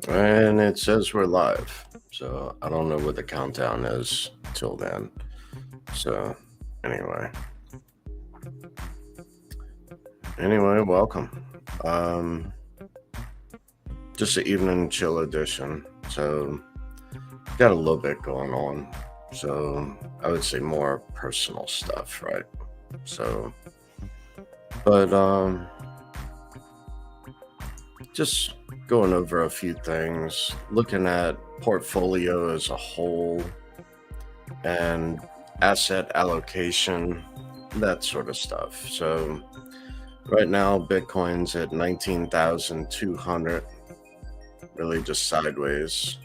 And it says we're live. So I don't know what the countdown is till then. So anyway. Welcome. Um just an evening chill edition. So got a little bit going on. So I would say more personal stuff, right? So but just going over a few things, looking at portfolio as a whole and asset allocation, that sort of stuff. So right now, Bitcoin's at 19,200, really just sideways.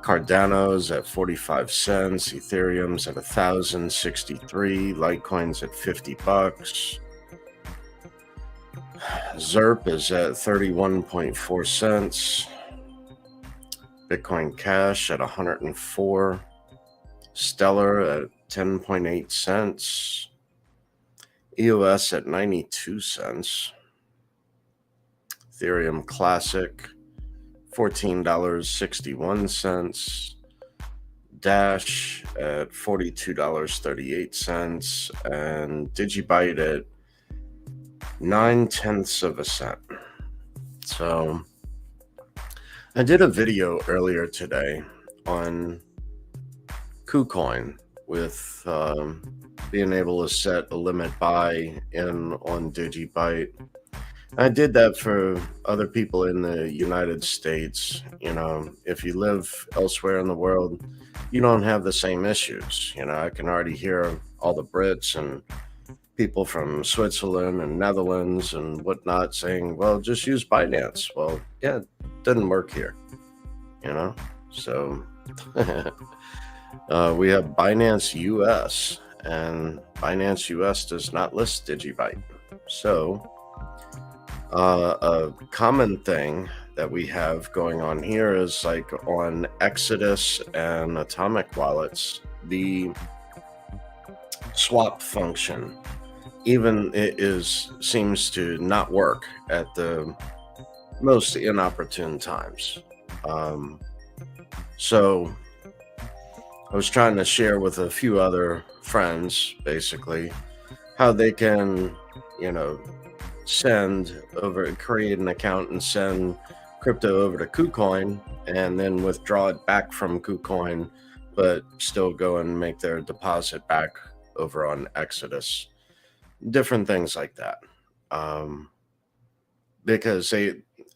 Cardano's at 45 cents, Ethereum's at 1,063, Litecoin's at $50. ZERP is at 31.4 cents. Bitcoin Cash at 104. Stellar at 10.8 cents. EOS at 92 cents. Ethereum Classic, $14.61. Dash at $42.38. And Digibyte at 9/10 of a cent. So I did a video earlier today on KuCoin with being able to set a limit buy in on Digibyte. I did that for other people in the United States. If you live elsewhere in the world, you don't have the same issues. I can already hear all the Brits and people from Switzerland and Netherlands and whatnot saying, well, just use Binance. Well, yeah, it doesn't work here, So we have Binance US, and Binance US does not list Digibyte. So a common thing that we have going on here is like on Exodus and Atomic wallets, the swap function seems to not work at the most inopportune times. So I was trying to share with a few other friends basically how they can, create an account and send crypto over to KuCoin and then withdraw it back from KuCoin, but still go and make their deposit back over on Exodus. Different things like that. Because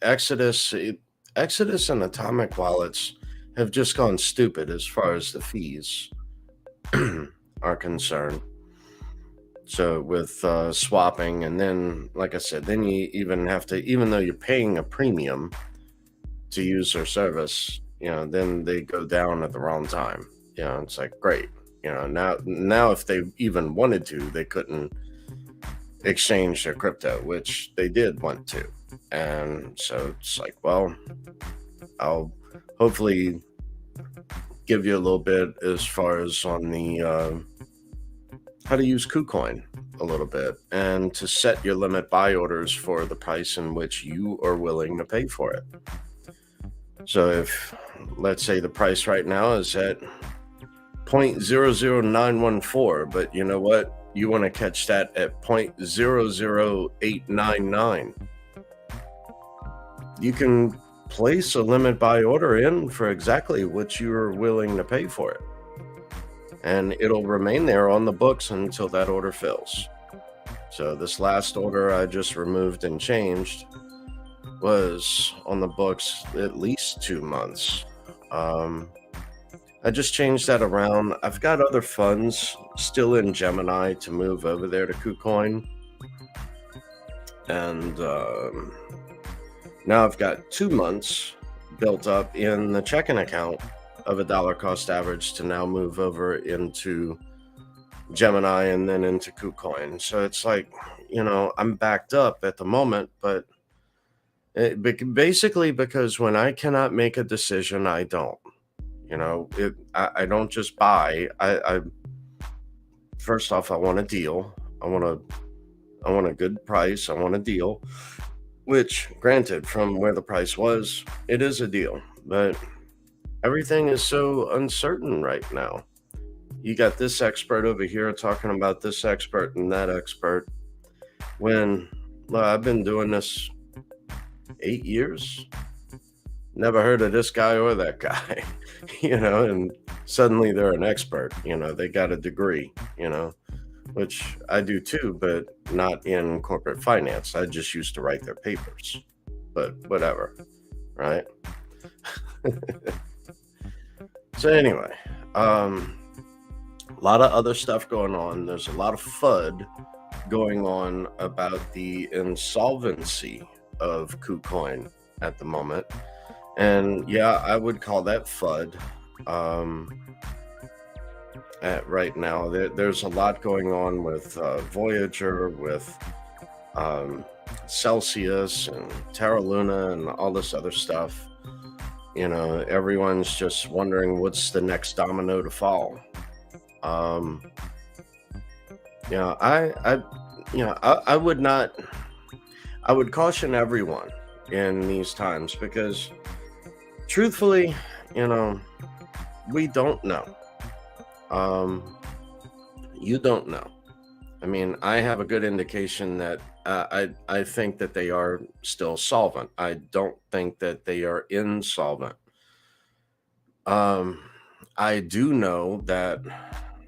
Exodus and Atomic wallets have just gone stupid as far as the fees are concerned. So with swapping, and then, like I said, then you even have to, even though you're paying a premium to use their service, then they go down at the wrong time. It's like, great. Now if they even wanted to, they couldn't exchange their crypto, which they did want to. And so it's like, well, I'll hopefully give you a little bit as far as on the how to use KuCoin a little bit, and to set your limit buy orders for the price in which you are willing to pay for it. So if, let's say, the price right now is at 0.00914, but you know what? You want to catch that at 0.00899. You can place a limit buy order in for exactly what you're willing to pay for it. And it'll remain there on the books until that order fills. So this last order I just removed and changed was on the books at least 2 months. I just changed that around. I've got other funds still in Gemini to move over there to KuCoin. And now I've got 2 months built up in the checking account of a dollar cost average to now move over into Gemini and then into KuCoin. So it's like, I'm backed up at the moment, but basically because when I cannot make a decision, I don't. I don't just buy. I first off, I want a deal. I want a good price. I want a deal. which, granted, from where the price was, it is a deal. But everything is so uncertain right now. You got this expert over here talking about this expert and that expert. When, well, I've been doing this 8 years, never heard of this guy or that guy, and suddenly they're an expert, they got a degree, which I do too, but not in corporate finance. I just used to write their papers, but whatever, right? So anyway, a lot of other stuff going on. There's a lot of FUD going on about the insolvency of KuCoin at the moment. And yeah, I would call that FUD. Right now, there's a lot going on with Voyager, with Celsius and Terra Luna and all this other stuff. Everyone's just wondering what's the next domino to fall. I would not. I would caution everyone in these times because, truthfully, we don't know. You don't know. I mean, I have a good indication that I think that they are still solvent. I don't think that they are insolvent. I do know that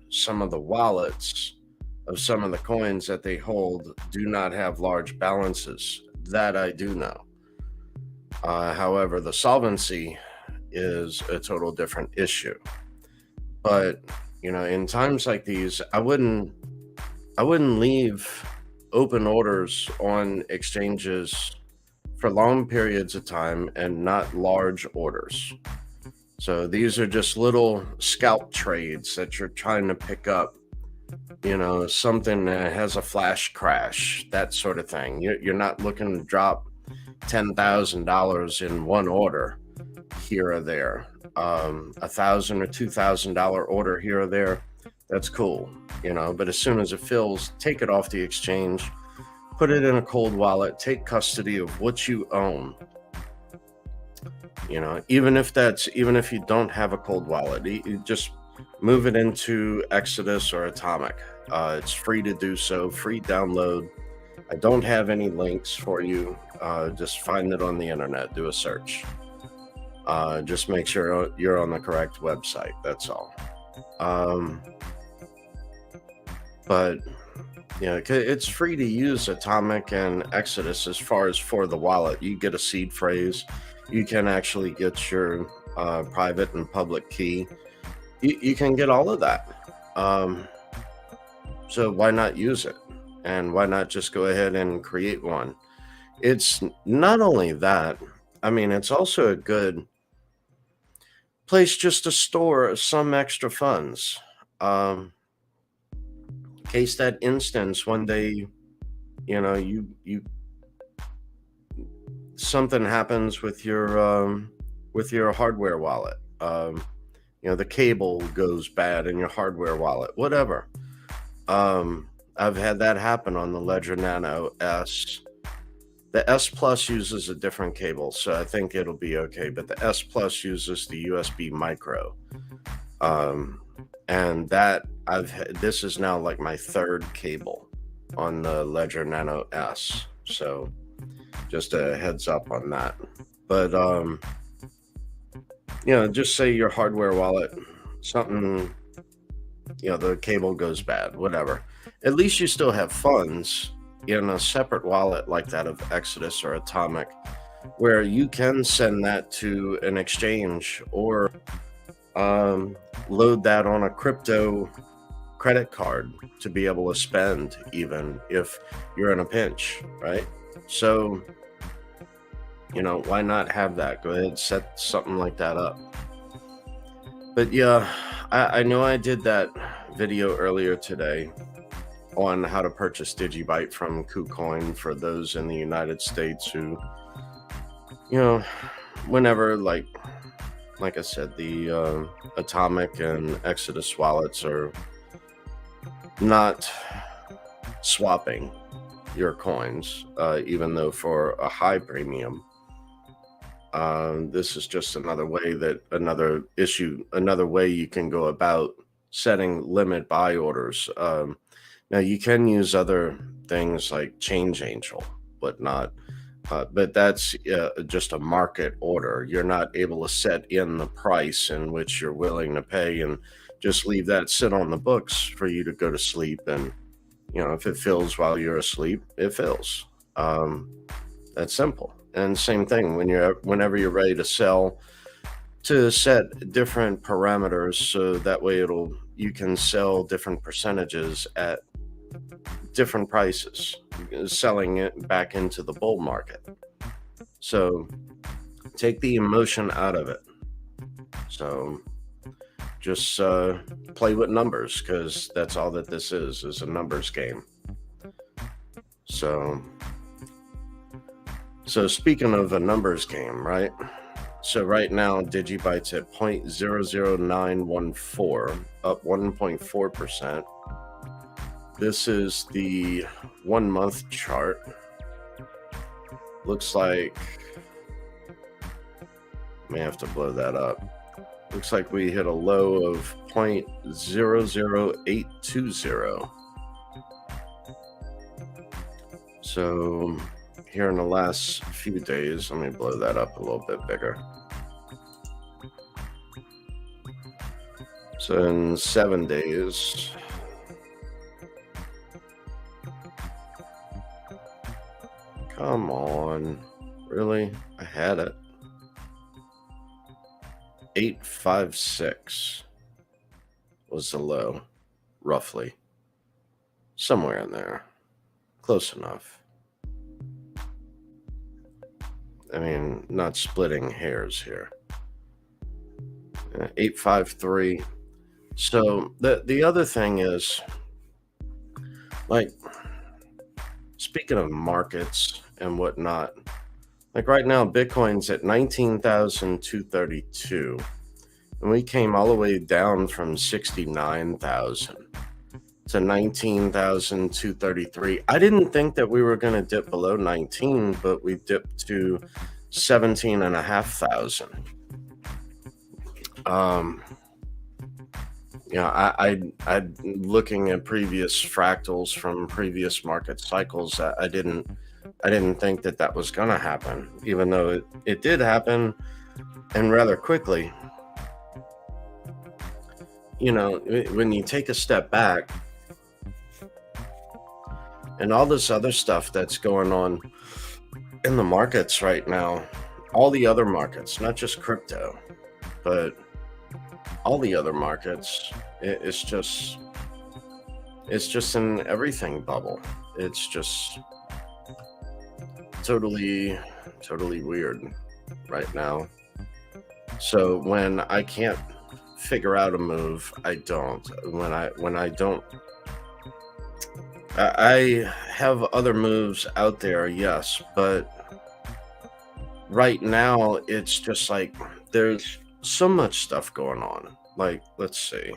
some of the wallets of some of the coins that they hold do not have large balances. That I do know. However, the solvency is a total different issue. But, in times like these, I wouldn't leave open orders on exchanges for long periods of time and not large orders. So these are just little scalp trades that you're trying to pick up, something that has a flash crash, that sort of thing. You're not looking to drop $10,000 in one order here or there. $1,000 or $2,000 order here or there, that's cool, but as soon as it fills, take it off the exchange, put it in a cold wallet, take custody of what you own. Even if you don't have a cold wallet, you just move it into Exodus or Atomic. It's free to do so, free download. I don't have any links for you. Just find it on the internet, do a search. Just make sure you're on the correct website. That's all. But it's free to use Atomic and Exodus as far as for the wallet. You get a seed phrase. You can actually get your private and public key. You can get all of that. So why not use it? And why not just go ahead and create one? It's not only that. I mean, it's also a good place just to store some extra funds. Case that instance one day, you something happens with your hardware wallet. The cable goes bad in your hardware wallet, whatever. I've had that happen on the Ledger Nano S. The S Plus uses a different cable, so I think it'll be okay. But the S Plus uses the USB micro, and this is now like my third cable on the Ledger Nano S. So just a heads up on that. But just say your hardware wallet, something, the cable goes bad, whatever. At least you still have funds in a separate wallet like that of Exodus or Atomic, where you can send that to an exchange or load that on a crypto credit card to be able to spend, even if you're in a pinch, right? So, why not have that? Go ahead, set something like that up. But yeah, I know I did that video earlier today on how to purchase Digibyte from KuCoin for those in the United States who, whenever, like I said, the Atomic and Exodus wallets are not swapping. your coins, even though for a high premium. This is just another way another way you can go about setting limit buy orders. Now you can use other things like Change Angel, whatnot, but that's just a market order. You're not able to set in the price in which you're willing to pay and just leave that sit on the books for you to go to sleep. And if it fills while you're asleep, it fills. That's simple. And same thing whenever you're ready to sell, to set different parameters so that way you can sell different percentages at different prices, selling it back into the bull market. So take the emotion out of it. So just play with numbers, because that's all that this is a numbers game. So speaking of a numbers game, right? So right now, Digibyte's at 0.00914, up 1.4%. This is the 1 month chart. Looks like, may have to blow that up. Looks like we hit a low of 0.00820. So here in the last few days, let me blow that up a little bit bigger. So in 7 days, come on, really? I had it. 856 was the low, roughly. Somewhere in there. Close enough. I mean, not splitting hairs here. 853. So the other thing is, like, speaking of markets and whatnot, like right now, Bitcoin's at 19,232, and we came all the way down from 69,000 to 19,233. I didn't think that we were going to dip below 19, but we dipped to 17,500. I looking at previous fractals from previous market cycles. I didn't think that was going to happen, even though it did happen, and rather quickly. When you take a step back, and all this other stuff that's going on in the markets right now, all the other markets, not just crypto, but all the other markets, it's just an everything bubble. It's just totally weird right now. So when I can't figure out a move, I don't. When I don't, I have other moves out there, yes, but right now it's just like there's so much stuff going on. Like, let's see.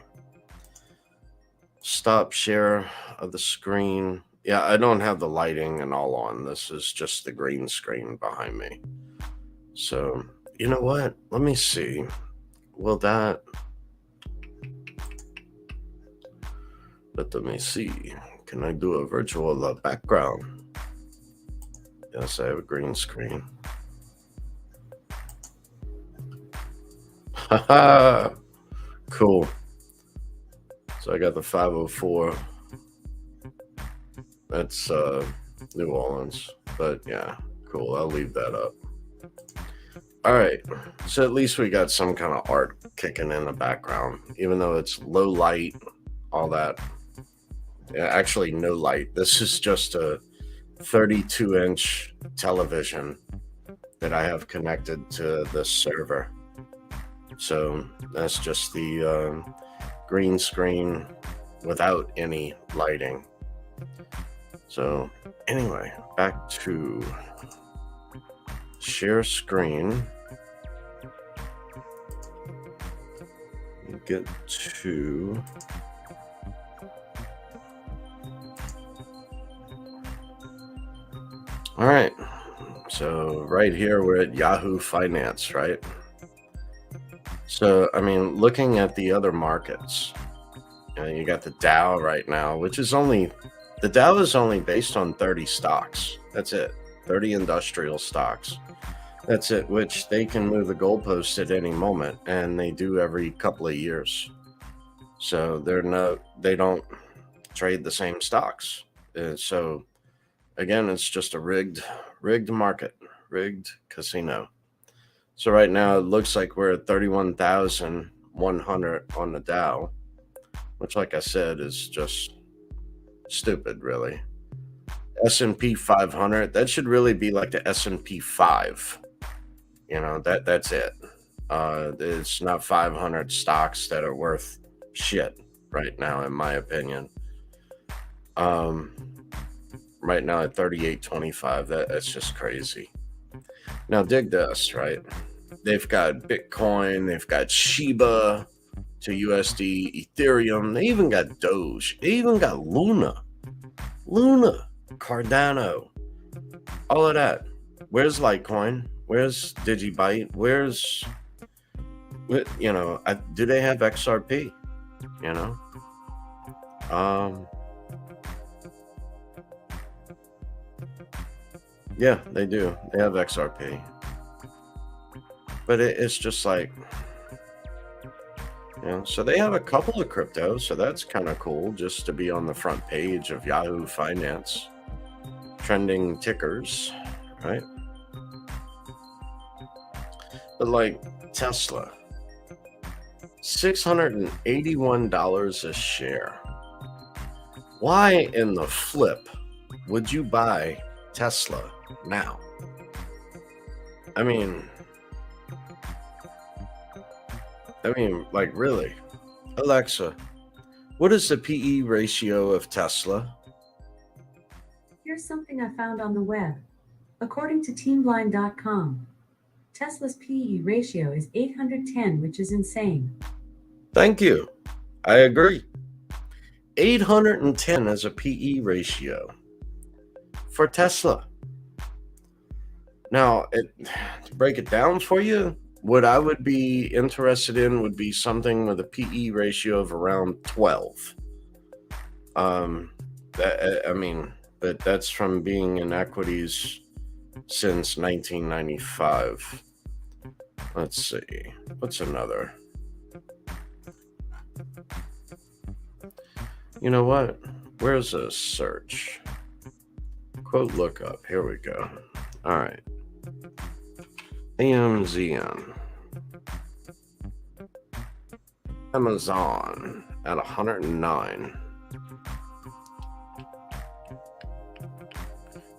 Stop share of the screen. Yeah, I don't have the lighting and all on. This is just the green screen behind me. So, you know what? Let me see. Will that... Let me see. Can I do a virtual background? Yes, I have a green screen. Haha! Cool. So I got the 504. That's New Orleans. But yeah, cool. I'll leave that up. All right. So at least we got some kind of art kicking in the background, even though it's low light, all that. Yeah, actually, no light. This is just a 32-inch television that I have connected to the server. So that's just the green screen without any lighting. So anyway, back to share screen. Get to... All right. So right here we're at Yahoo Finance, right? So I mean, looking at the other markets, you got the Dow right now, which is only the Dow is only based on 30 stocks. That's it. 30 industrial stocks. That's it, which they can move the goalpost at any moment, and they do every couple of years. So they don't trade the same stocks. So again, it's just a rigged market, rigged casino. So right now it looks like we're at 31,100 on the Dow, which, like I said, is just stupid, really. S&P 500, that should really be like the S&P 5. That's it. It's not 500 stocks that are worth shit right now, in my opinion. Right now at 38.25, that's just crazy. Now dig this, right? They've got Bitcoin, they've got Shiba to USD, Ethereum, they even got Doge, they even got Luna, Cardano, all of that. Where's Litecoin? Where's Digibyte? Do they have XRP? Yeah, they do. They have XRP. But it's just like, so they have a couple of cryptos, so that's kind of cool just to be on the front page of Yahoo Finance. Trending tickers, right? But like Tesla, $681 a share. Why in the flip would you buy Tesla now? I mean, like, really? Alexa, what is the PE ratio of Tesla? Here's something I found on the web. According to teamblind.com, Tesla's PE ratio is 810, which is insane. Thank you. I agree. 810 as a PE ratio for Tesla. Now, to break it down for you, what I would be interested in would be something with a PE ratio of around 12. But that's from being in equities since 1995. Let's see. What's another? You know what? Where's a search? Quote lookup. Here we go. All right. AMZN. Amazon at 109.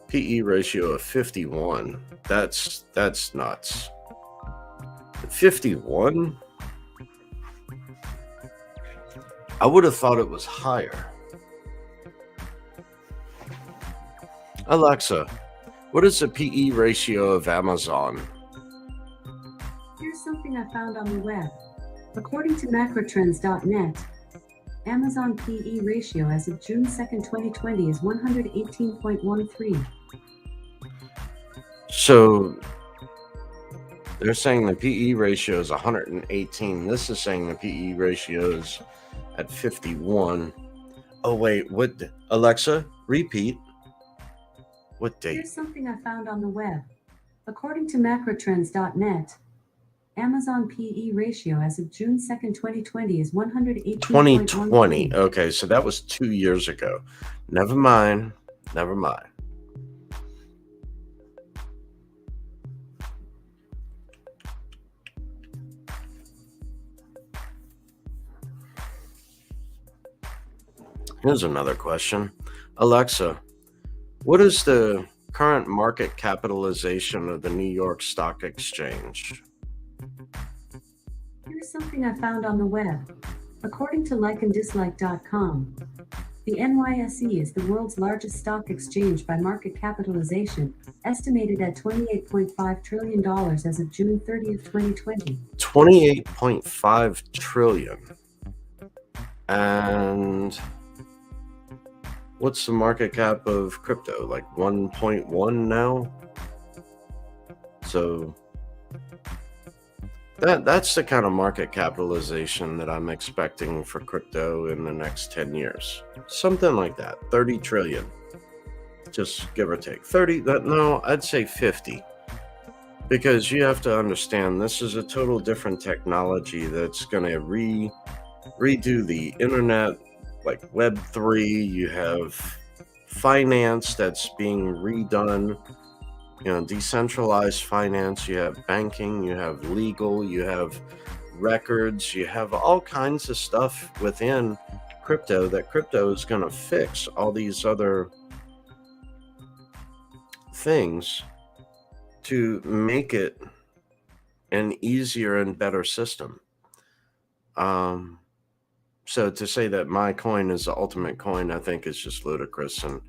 PE ratio of 51. That's nuts. 51? I would have thought it was higher. Alexa, what is the PE ratio of Amazon? Here's something I found on the web. According to macrotrends.net, Amazon PE ratio as of June 2nd, 2020 is 118.13. So they're saying the PE ratio is 118. This is saying the PE ratio is at 51. Oh, wait, what? Alexa, repeat. What date? Here's something I found on the web. According to macrotrends.net, Amazon PE ratio as of June 2nd, 2020 is 118.13. 2020. Okay, so that was 2 years ago. Never mind. Here's another question. Alexa, what is the current market capitalization of the New York Stock Exchange? Here's something I found on the web. According to likeanddislike.com, the NYSE is the world's largest stock exchange by market capitalization, estimated at $28.5 trillion as of June 30th, 2020. 28.5 trillion. And What's the market cap of crypto? Like 1.1 now? So that's the kind of market capitalization that I'm expecting for crypto in the next 10 years. Something like that. 30 trillion. Just give or take. 30, no, I'd say 50. Because you have to understand, this is a total different technology that's going to redo the internet, like Web3. You have finance that's being redone, decentralized finance. You have banking, you have legal, you have records, you have all kinds of stuff within crypto that crypto is going to fix all these other things to make it an easier and better system. So to say that my coin is the ultimate coin, I think is just ludicrous and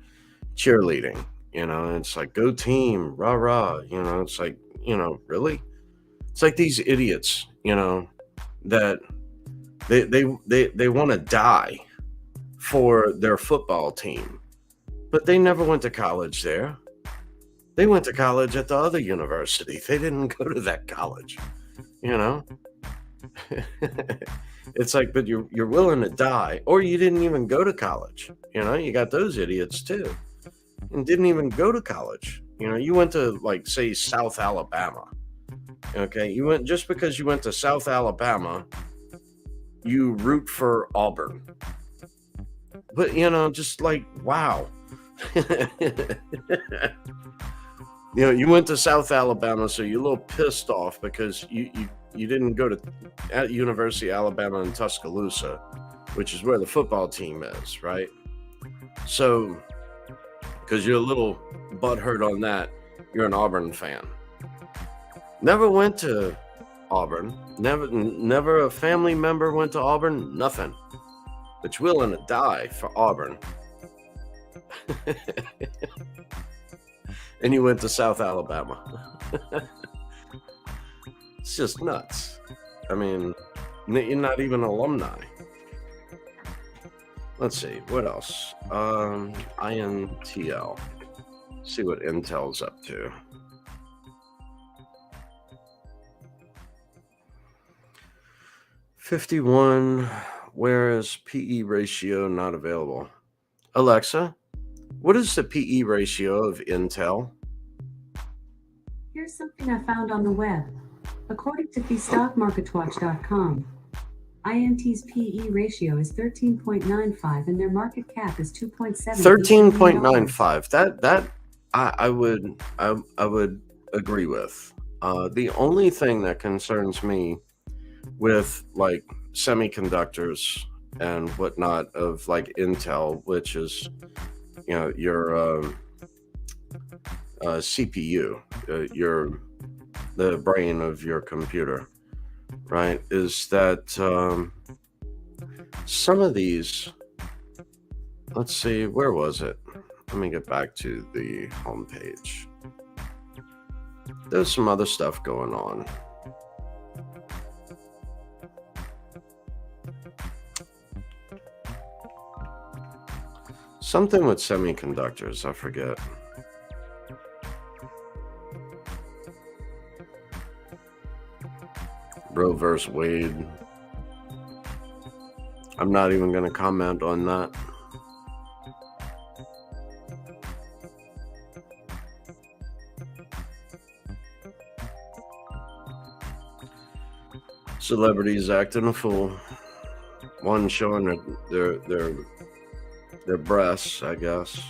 cheerleading. It's like, go team, rah rah. It's like, really? It's like these idiots, that they want to die for their football team, but they never went to college there. They went to college at the other university. They didn't go to that college, you know? It's like, but you're willing to die, or you didn't even go to college. You got those idiots too, and didn't even go to college. You went to, like, say, South Alabama. Okay, just because you went to South Alabama, you root for Auburn. But just like, wow. You went to South Alabama, so you're a little pissed off because you didn't go to at University of Alabama in Tuscaloosa, which is where the football team is, right? So, because you're a little butthurt on that, you're an Auburn fan. Never went to Auburn. Never a family member went to Auburn. Nothing. But you're willing to die for Auburn. And you went to South Alabama. It's just nuts. I mean, you're not even alumni. Let's see, what else? INTL. See what Intel's up to. $51. Where is PE ratio not available? Alexa, what is the PE ratio of Intel? Here's something I found on the web. According to thestockmarketwatch.com, INT's PE ratio is 13.95 and their market cap is 2.7. 13.95. That I would agree with. The only thing that concerns me with, like, semiconductors and whatnot of, like, Intel, which is your CPU, the brain of your computer, right, is that some of these, let's see, where was it? Let me get back to the homepage. There's some other stuff going on. Something with semiconductors, I forget. Roe versus Wade. I'm not even going to comment on that. Celebrities acting a fool. One showing their breasts, I guess.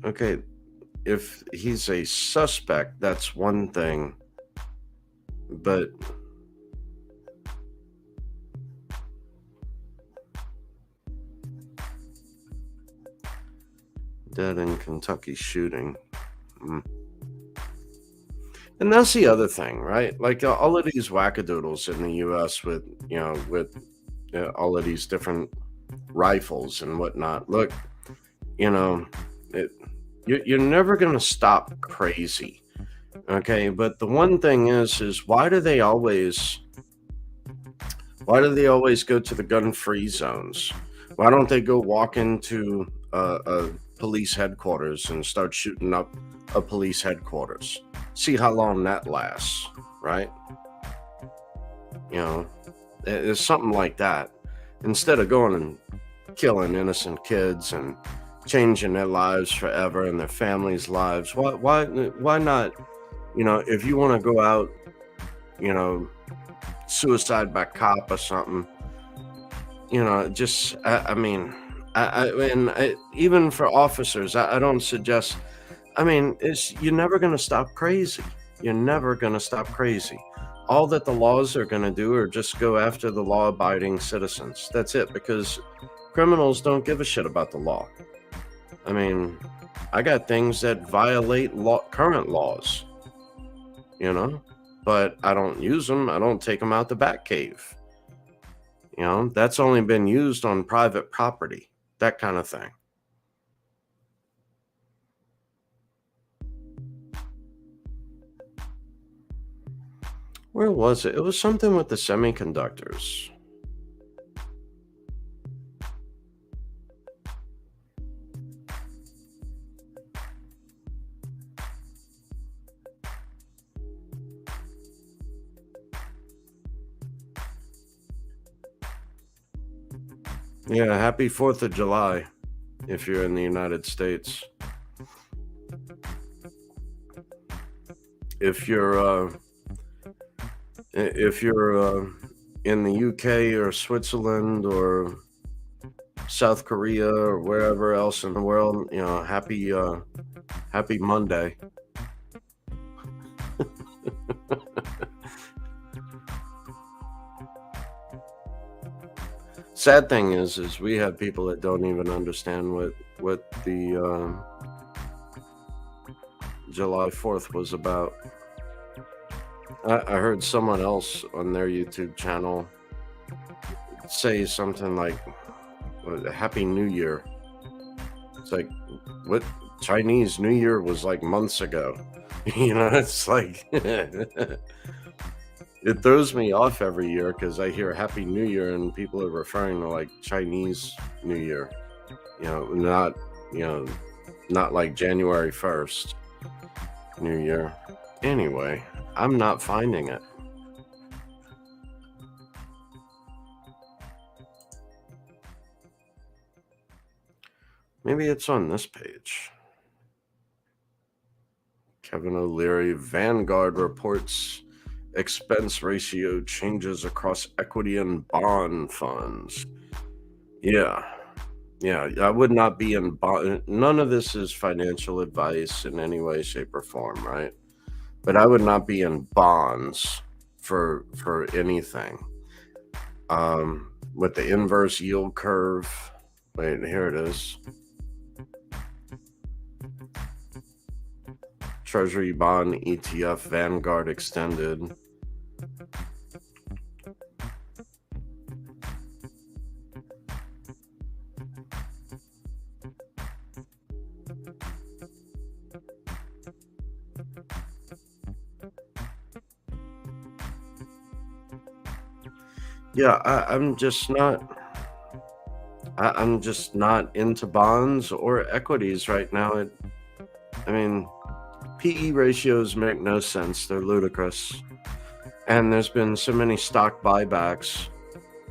Okay, if he's a suspect, that's one thing, but dead in Kentucky shooting. And that's the other thing, right? Like, all of these wackadoodles in the U.S. with all of these different rifles and whatnot. Look, you know, it, you're never going to stop crazy. Okay, but the one thing is why do they always go to the gun-free zones? Why don't they go walk into a police headquarters and start shooting up a police headquarters? See how long that lasts, right? You know, it's something like that. Instead of going and killing innocent kids and changing their lives forever and their families' lives, why not? You know, if you want to go out, you know, suicide by cop or something, you know, just I mean, even for officers, I don't suggest. I mean, you're never going to stop crazy. You're never going to stop crazy. All that the laws are going to do are just go after the law-abiding citizens. That's it, because criminals don't give a shit about the law. I mean, I got things that violate current laws, you know, but I don't use them. I don't take them out the back cave. You know, that's only been used on private property, that kind of thing. Where was it? It was something with the semiconductors. Yeah, happy 4th of July if you're in the United States. If you're in the UK or Switzerland or South Korea or wherever else in the world, you know, happy Monday. Sad thing is we have people that don't even understand what the July 4th was about. I heard someone else on their YouTube channel say something like, Happy New Year. It's like, what? Chinese New Year was like months ago. You know, it's like, it throws me off every year because I hear Happy New Year and people are referring to like Chinese New Year. You know, not like January 1st New Year. Anyway, I'm not finding it. Maybe it's on this page. Kevin O'Leary, Vanguard reports expense ratio changes across equity and bond funds. Yeah, I would not be in bond. None of this is financial advice in any way, shape, or form, right? But I would not be in bonds for anything. With the inverse yield curve, wait, here it is. Treasury bond ETF Vanguard extended. Yeah, I'm just not. I'm just not into bonds or equities right now. I mean, PE ratios make no sense. They're ludicrous. And there's been so many stock buybacks.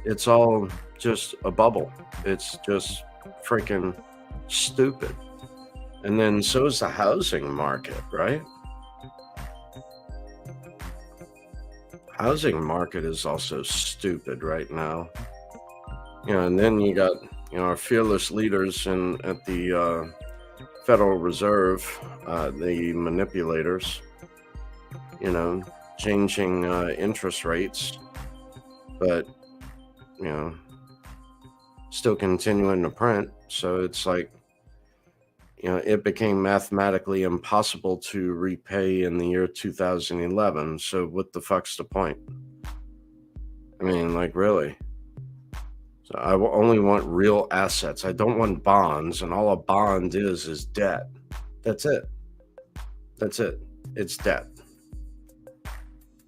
It's all just a bubble. It's just freaking stupid. And then so is the housing market, right? Housing market is also stupid right now. You know, and then you got, you know, our fearless leaders at the Federal Reserve, the manipulators, you know, changing interest rates, but, you know, still continuing to print. So it's like, you know, it became mathematically impossible to repay in the year 2011. So what the fuck's the point? I mean, like, really? So I will only want real assets. I don't want bonds, and all a bond is debt. That's it. That's it. It's debt.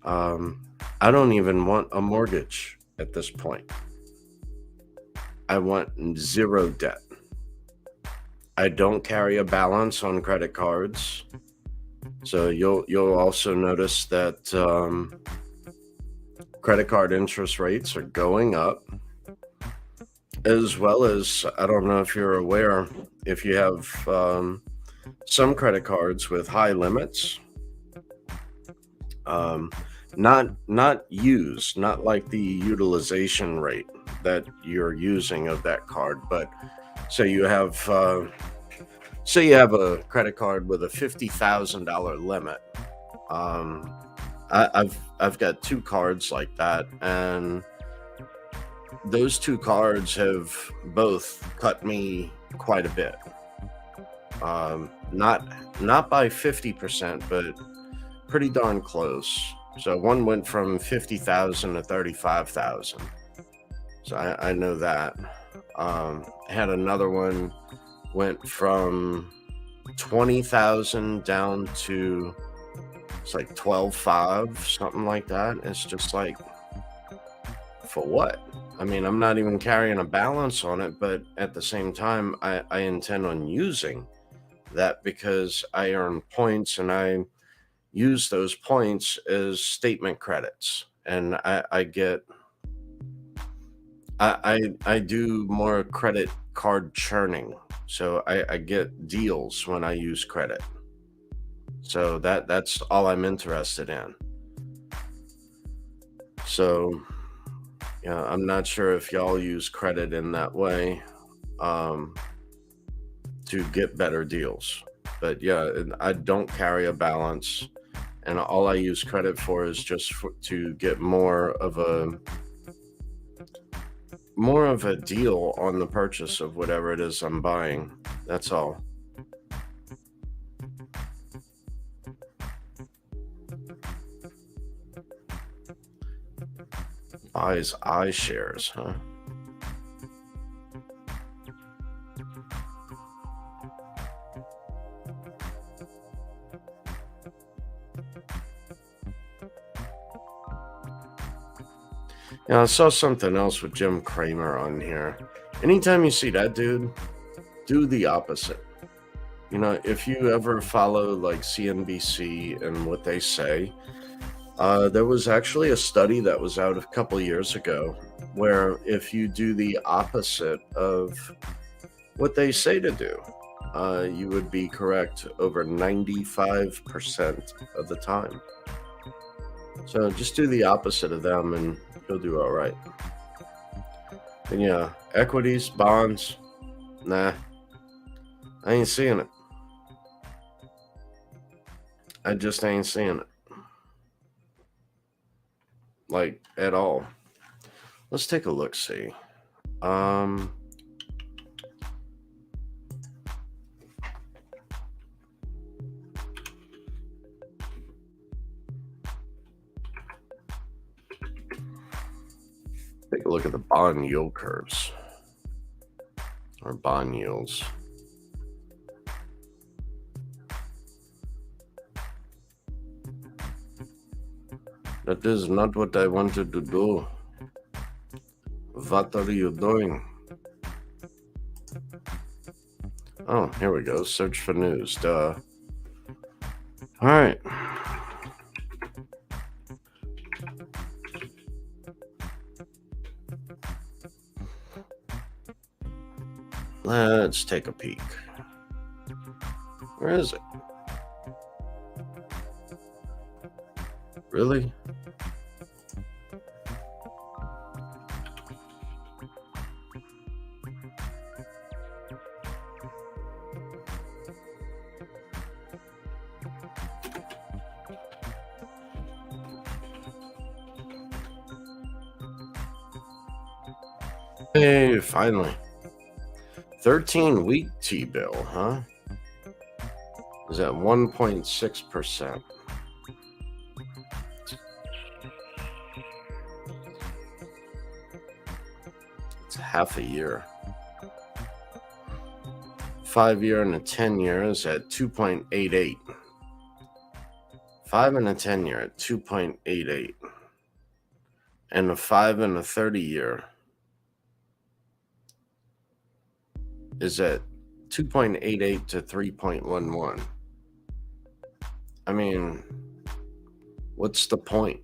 I don't even want a mortgage at this point. I want zero debt. I don't carry a balance on credit cards. So you'll also notice that credit card interest rates are going up, as well as, I don't know if you're aware, if you have some credit cards with high limits, not used, not like the utilization rate that you're using of that card, but say you have a credit card with a $50,000 limit. I've got two cards like that, and those two cards have both cut me quite a bit. Not by 50%, but pretty darn close. So one went from 50,000 to 35,000. So I know that. Had another one went from 20,000 down to, it's like 12.5, something like that. It's just like, for what? I mean, I'm not even carrying a balance on it, but at the same time, I intend on using that because I earn points, and I use those points as statement credits, and I do more credit card churning, so I get deals when I use credit. So that's all I'm interested in. So yeah, I'm not sure if y'all use credit in that way to get better deals. But yeah, I don't carry a balance, and all I use credit for is just to get more of a deal on the purchase of whatever it is I'm buying. That's all. Buys iShares, huh? Yeah, I saw something else with Jim Cramer on here. Anytime you see that dude, do the opposite. You know, if you ever follow like CNBC and what they say, there was actually a study that was out a couple years ago where if you do the opposite of what they say to do, you would be correct over 95% of the time. So just do the opposite of them and you'll do all right. And yeah, equities, bonds, nah, I ain't seeing it. I just ain't seeing it. Like, at all. Let's take a look, see. Take a look at the bond yield curves, or bond yields. That is not what I wanted to do. What are you doing? Oh, here we go. Search for news. Duh. All right. Let's take a peek. Where is it? Really? Hey, finally. 13-week T-bill, huh? Is at 1.6%. It's half a year. 5-year and a 10-year is at 2.88. 5 and a 10-year at 2.88. And a 5 and a 30-year is at 2.88 to 3.11. I mean, what's the point?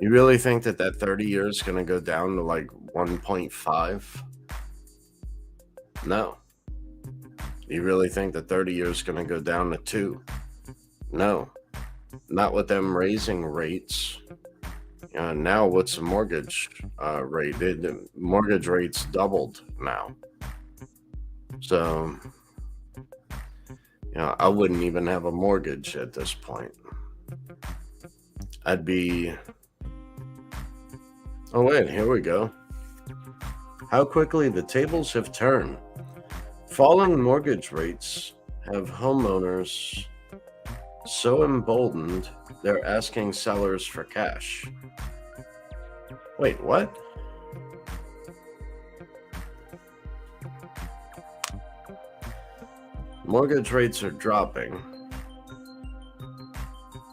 You really think that 30 years is going to go down to like 1.5? No. You really think that 30 years is going to go down to 2? No. Not with them raising rates. Now what's the mortgage rate? The mortgage rates doubled now. So, I wouldn't even have a mortgage at this point. I'd be... Oh, wait, here we go. How quickly the tables have turned. Falling mortgage rates have homeowners so emboldened they're asking sellers for cash. Wait, what? Mortgage rates are dropping,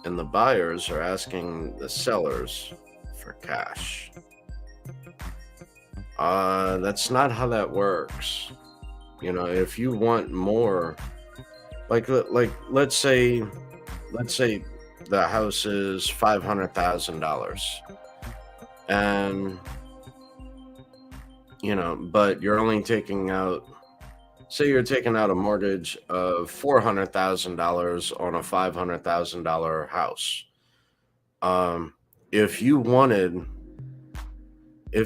and the buyers are asking the sellers for cash. That's not how that works. If you want more, like let's say the house is $500,000, and but you're only taking out, say you're taking out a mortgage of $400,000 on a $500,000 house. If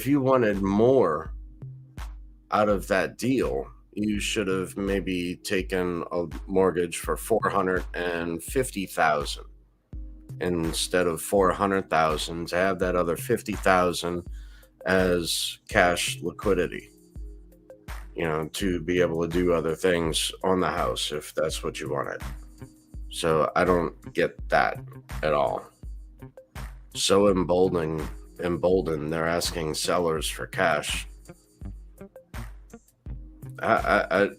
you wanted more out of that deal, you should have maybe taken a mortgage for $450,000 instead of $400,000 to have that other $50,000 as cash liquidity, to be able to do other things on the house if that's what you wanted. So I don't get that at all. So emboldened, they're asking sellers for cash. I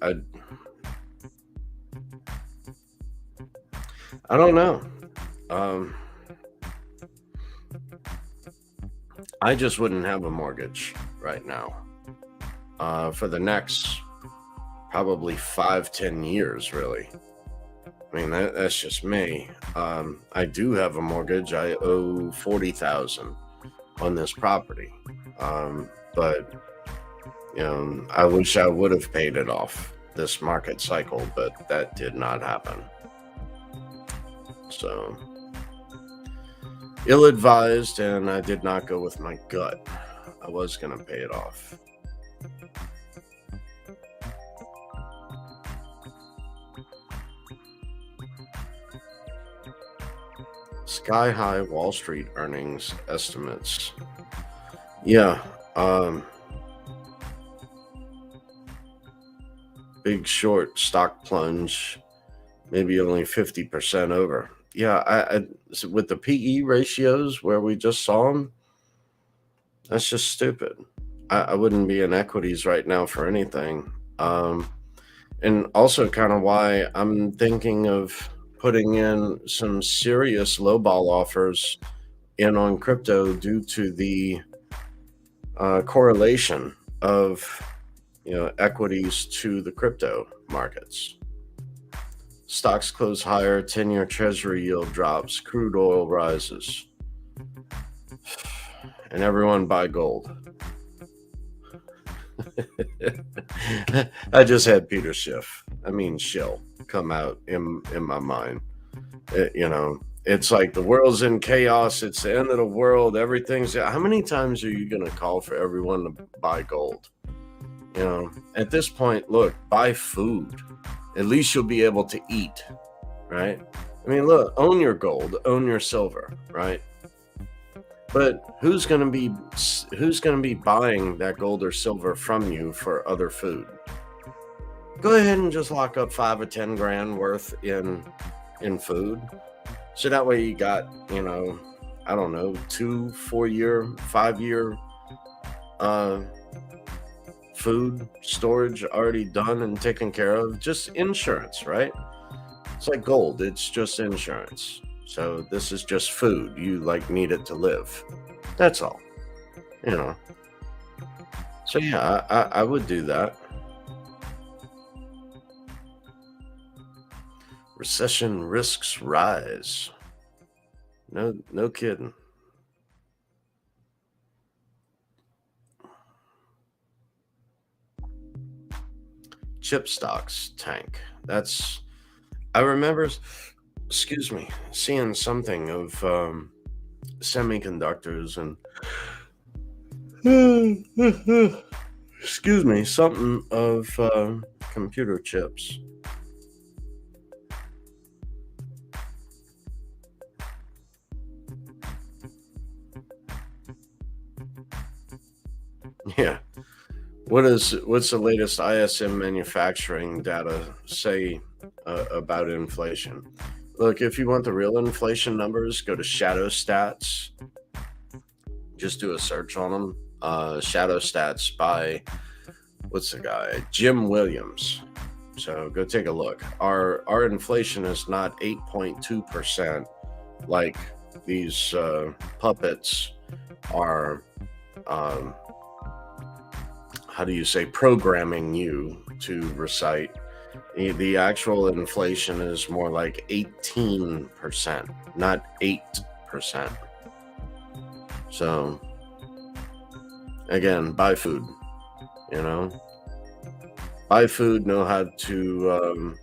don't know. I just wouldn't have a mortgage right now for the next probably 5-10 years, really. I mean, that's just me. I do have a mortgage. I owe $40,000 on this property, but I wish I would have paid it off this market cycle, but that did not happen. So, ill-advised, and I did not go with my gut. I was going to pay it off. Sky-high Wall Street earnings estimates. Yeah, Big Short stock plunge, maybe only 50% over. Yeah, with the PE ratios where we just saw them, that's just stupid. I wouldn't be in equities right now for anything. And also kind of why I'm thinking of putting in some serious lowball offers in on crypto due to the correlation of equities to the crypto markets. Stocks close higher, 10-year treasury yield drops, crude oil rises, and everyone buy gold. I just had Peter Schiff, Schill, come out in my mind. It's like the world's in chaos. It's the end of the world. Everything's... How many times are you going to call for everyone to buy gold? At this point, look, buy food. At least you'll be able to eat, right? Look, own your gold, own your silver, right? But who's going to be buying that gold or silver from you for other food? Go ahead and just lock up $5 or $10 grand worth in food. So that way you got, I don't know, 2, 4 year, 5 year uh, food storage already done and taken care of. Just insurance, right? It's like gold, it's just insurance. So this is just food. You like need it to live. That's all. You know. So yeah, I would do that. Recession risks rise. No kidding. Chip stocks tank. I remember, excuse me, seeing something of semiconductors and excuse me, something of computer chips. Yeah. What's the latest ISM manufacturing data say about inflation? Look, if you want the real inflation numbers, go to Shadow Stats. Just do a search on them. Shadow Stats by what's the guy? Jim Williams. So go take a look. Our inflation is not 8.2% like these puppets are. How do you say, programming you to recite. The actual inflation is more like 18%, not 8%. So again, buy food, buy food, know how to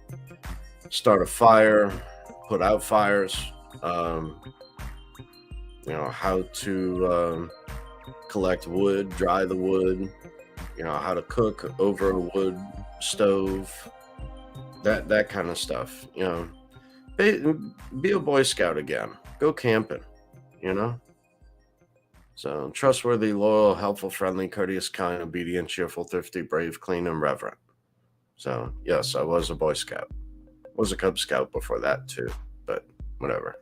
start a fire, put out fires, how to collect wood, dry the wood, how to cook over a wood stove, that kind of stuff. Be a Boy Scout again. Go camping, So trustworthy, loyal, helpful, friendly, courteous, kind, obedient, cheerful, thrifty, brave, clean, and reverent. So yes, I was a Boy Scout. Was a Cub Scout before that too, but whatever.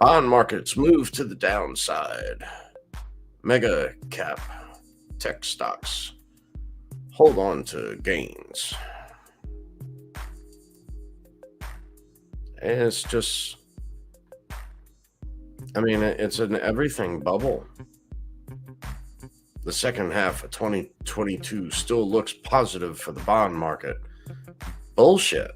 Bond markets move to the downside. Mega cap tech stocks hold on to gains. And it's just, it's an everything bubble. The second half of 2022 still looks positive for the bond market. Bullshit.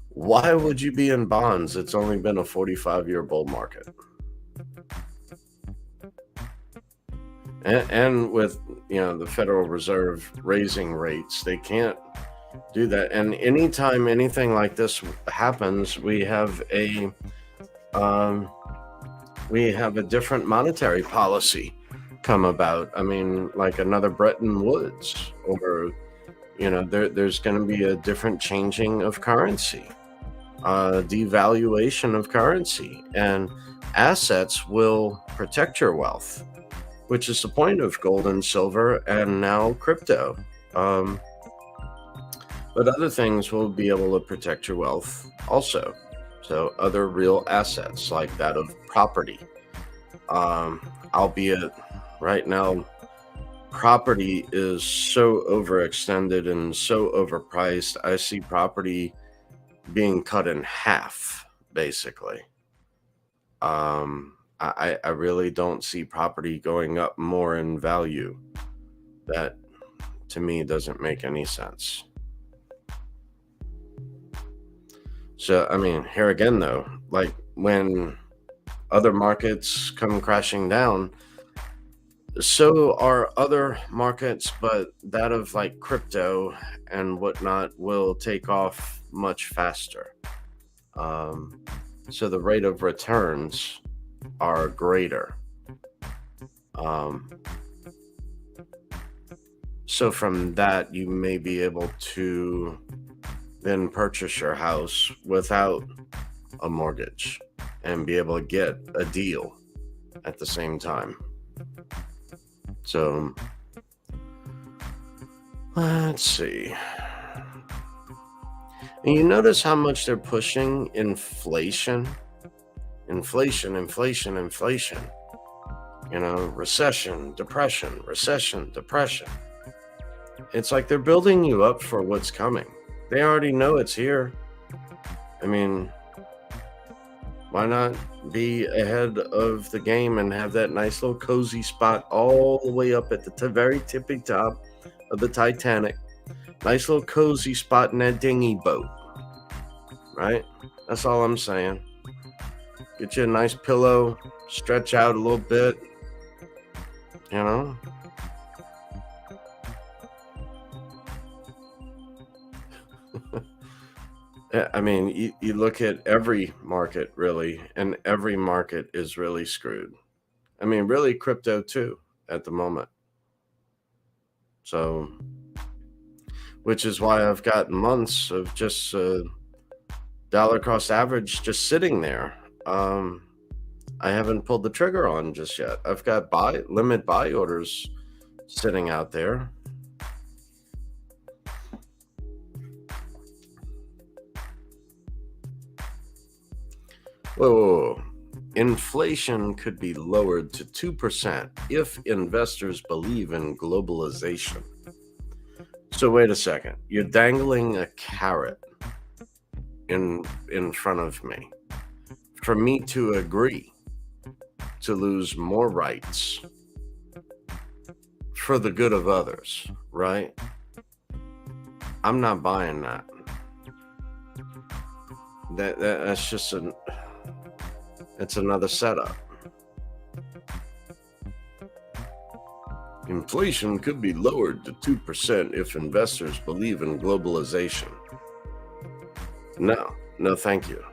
Why would you be in bonds? It's only been a 45-year bull market. And with, the Federal Reserve raising rates, they can't do that. And anytime anything like this happens, we have a different monetary policy come about. Like another Bretton Woods, or there's going to be a different changing of currency, devaluation of currency, and assets will protect your wealth, which is the point of gold and silver and now crypto. But other things will be able to protect your wealth also. So other real assets like that of property, albeit right now property is so overextended and so overpriced. I see property being cut in half, basically. I really don't see property going up more in value. That, to me, doesn't make any sense. So, here again, though, like when other markets come crashing down, so are other markets, but that of like crypto and whatnot will take off much faster. So the rate of returns are greater. So from that, you may be able to then purchase your house without a mortgage and be able to get a deal at the same time. So Let's see. And you notice how much they're pushing inflation? Inflation, inflation, inflation. You know, recession, depression, recession, depression. It's like they're building you up for what's coming. They already know it's here. I mean, why not be ahead of the game and have that nice little cozy spot all the way up at the very tippy top of the Titanic? Nice little cozy spot in that dinghy boat, right? That's all I'm saying. Get you a nice pillow, stretch out a little bit, you know? I mean, you look at every market, really, and every market is really screwed. I mean, really, crypto too at the moment. So, which is why I've got months of just dollar cost average just sitting there. I haven't pulled the trigger on just yet. I've got limit buy orders sitting out there. Whoa. Inflation could be lowered to 2% if investors believe in globalization. So wait a second. You're dangling a carrot in front of me for me to agree to lose more rights for the good of others, right? I'm not buying that. That's just it's another setup. Inflation could be lowered to 2% if investors believe in globalization. No, thank you.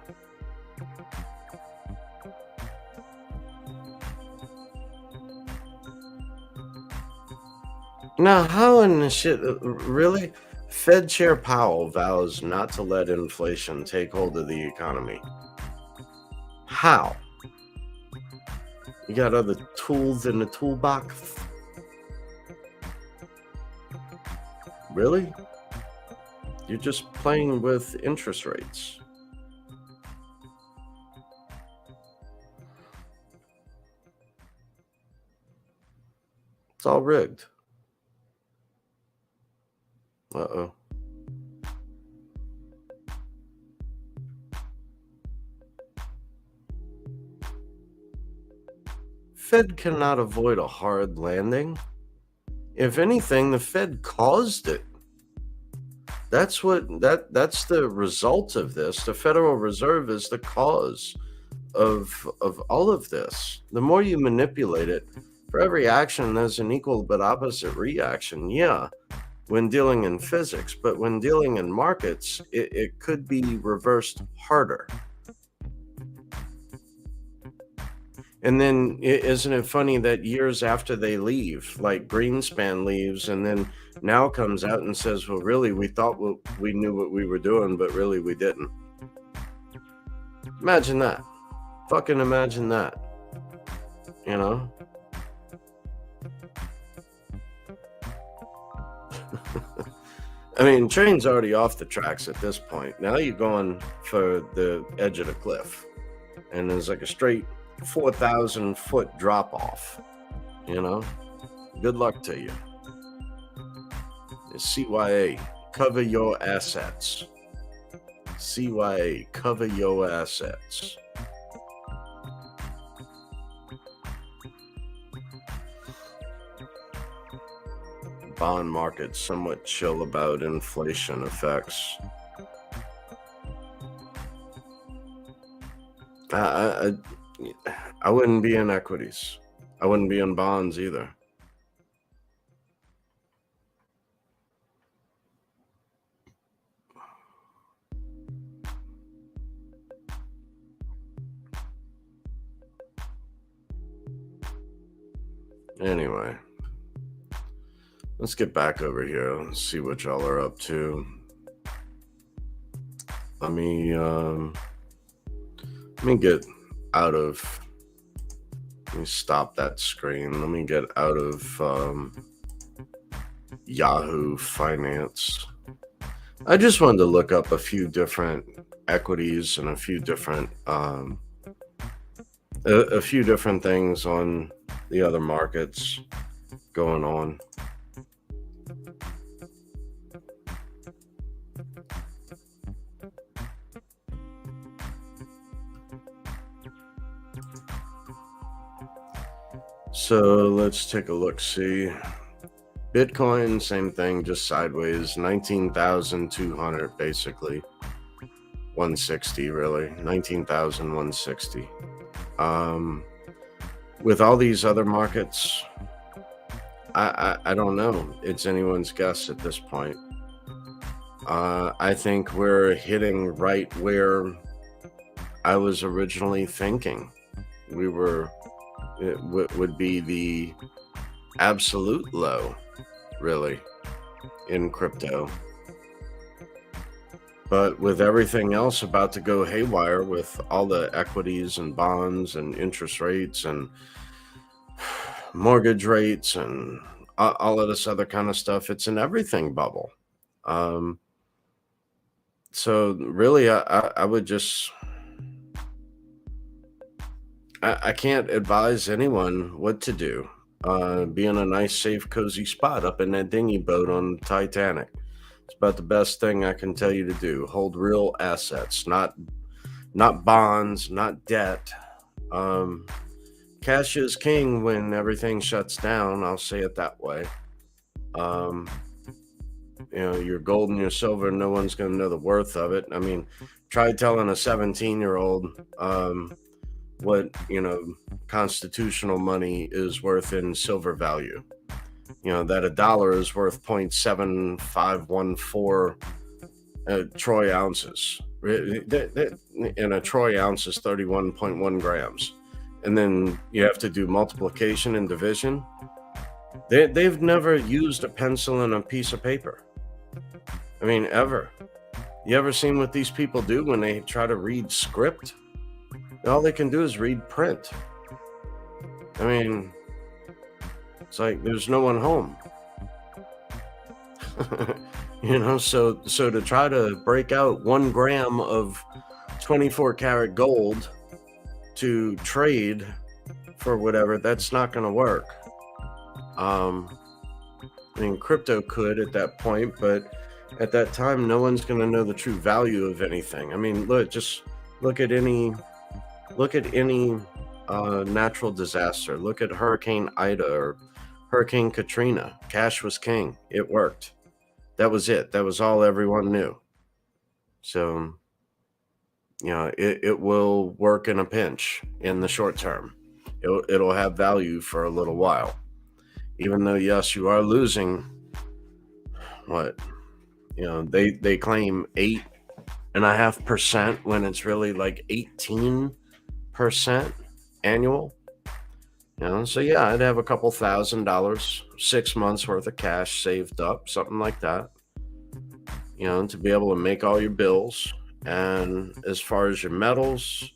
Now, how in the shit, really? Fed Chair Powell vows not to let inflation take hold of the economy. How? You got other tools in the toolbox? Really? You're just playing with interest rates. It's all rigged. Uh-oh. Fed cannot avoid a hard landing. If anything, the Fed caused it. That's the result of this. The Federal Reserve is the cause of all of this. The more you manipulate it, for every action there's an equal but opposite reaction. Yeah, when dealing in physics, but when dealing in markets, it could be reversed harder. And then isn't it funny that years after they leave, like Greenspan leaves and then now comes out and says, well, really, we thought we knew what we were doing, but really we didn't. Imagine that. Fucking imagine that. You know? I mean, train's already off the tracks at this point. Now you're going for the edge of the cliff. And there's like a straight 4,000 foot drop off. You know? Good luck to you. CYA, cover your assets. CYA, cover your assets. Bond market somewhat chill about inflation effects. I wouldn't be in equities. I wouldn't be in bonds either. Anyway, let's get back over here and see what y'all are up to. Let me get out of. Let me stop that screen. Let me get out of Yahoo Finance. I just wanted to look up a few different equities and a few different things on the other markets going on. So let's take a look. See, Bitcoin, same thing, just sideways, 19,200 basically. 160 really, 19,160. With all these other markets, I don't know. It's anyone's guess at this point. I think we're hitting right where I was originally thinking. It would be the absolute low, really, in crypto. But with everything else about to go haywire, with all the equities and bonds and interest rates and mortgage rates and all of this other kind of stuff, it's an everything bubble. So really, I would just, I can't advise anyone what to do. Be in a nice, safe, cozy spot up in that dinghy boat on the Titanic. It's about the best thing I can tell you to do. Hold real assets, not bonds, not debt. Cash is king when everything shuts down. I'll say it that way. Your gold and your silver, no one's going to know the worth of it. I mean, try telling a 17-year-old what constitutional money is worth in silver value. That a dollar is worth 0.7514 troy ounces, and a troy ounce is 31.1 grams. And then you have to do multiplication and division. They've never used a pencil and a piece of paper. I mean, ever. You ever seen what these people do when they try to read script? All they can do is read print. I mean, it's like there's no one home. So to try to break out 1 gram of 24 karat gold to trade for whatever, that's not going to work. I mean, crypto could at that point, but at that time, no one's going to know the true value of anything. I mean, look at any natural disaster. Look at Hurricane Ida or Hurricane Katrina. Cash was king. It worked. That was it. That was all everyone knew. So, it will work in a pinch in the short term. It'll have value for a little while. Even though, yes, you are losing what? They claim 8.5% when it's really like 18% annual. So yeah, I'd have a couple $1,000, 6 months worth of cash saved up, something like that, to be able to make all your bills. And as far as your metals,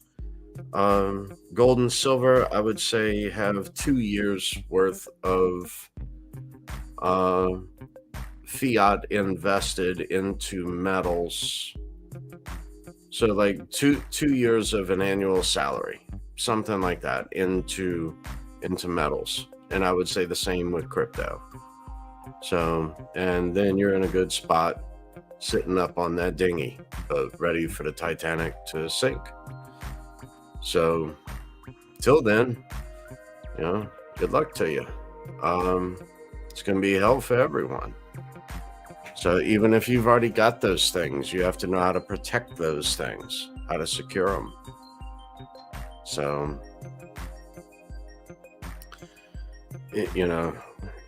gold and silver, I would say have 2 years worth of fiat invested into metals. So like two years of an annual salary, something like that, into metals. And I would say the same with crypto. So, and then you're in a good spot sitting up on that dinghy, ready for the Titanic to sink. So till then, good luck to you. It's going to be hell for everyone. So even if you've already got those things, you have to know how to protect those things, how to secure them. So,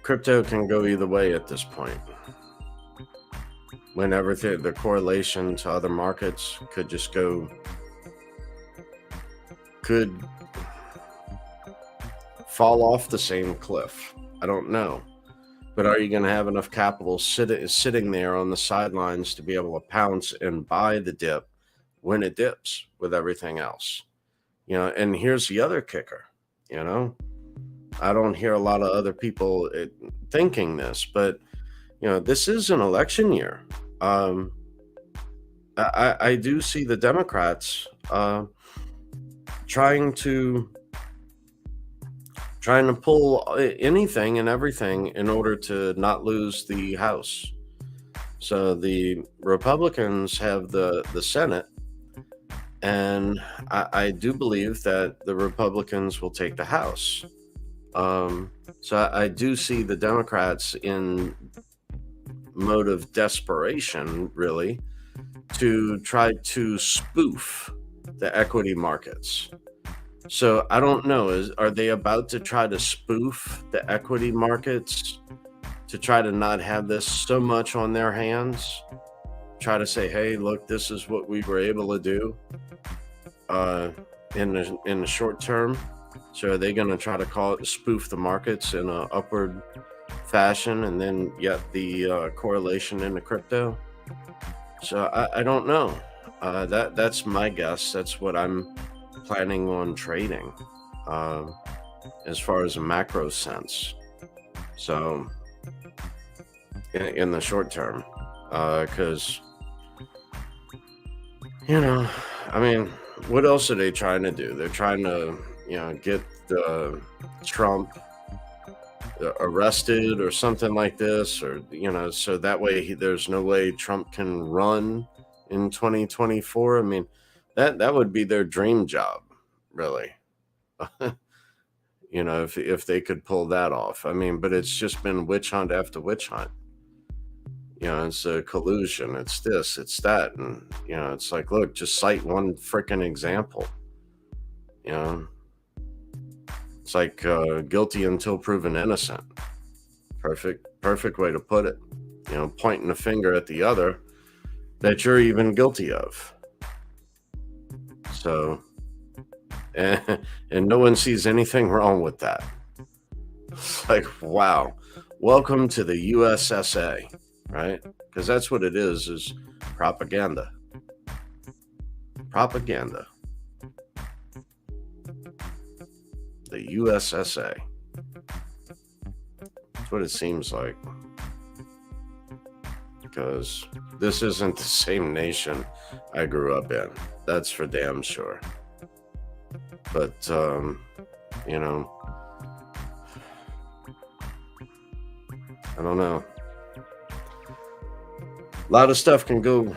crypto can go either way at this point. When everything, the correlation to other markets could fall off the same cliff. I don't know. But are you going to have enough capital sitting there on the sidelines to be able to pounce and buy the dip when it dips with everything else? And here's the other kicker, I don't hear a lot of other people thinking this, but, this is an election year. Um, I do see the Democrats trying to pull anything and everything in order to not lose the House. So the Republicans have the Senate, and I do believe that the Republicans will take the House. So I do see the Democrats in mode of desperation, really, to try to spoof the equity markets. So I don't know, are they about to try to spoof the equity markets to try to not have this so much on their hands? Try to say, hey, look, this is what we were able to do in the short term. So are they going to try to spoof the markets in an upward fashion, and then yet the correlation into crypto? So I don't know. That's my guess. That's what I'm planning on trading, as far as a macro sense. So in the short term, because I mean, what else are they trying to do? They're trying to get Trump arrested or something like this, or so that way there's no way Trump can run in 2024. I mean, that would be their dream job, really. If they could pull that off. I mean, but it's just been witch hunt after witch hunt. It's a collusion, it's this, it's that, and it's like, look, just cite one freaking example. It's like guilty until proven innocent. Perfect way to put it. Pointing the finger at the other that you're even guilty of. So, and no one sees anything wrong with that. It's like, wow, welcome to the USSA, right? Because that's what it is propaganda. Propaganda. The USSA. That's what it seems like. Because this isn't the same nation I grew up in. That's for damn sure. But, I don't know. A lot of stuff can go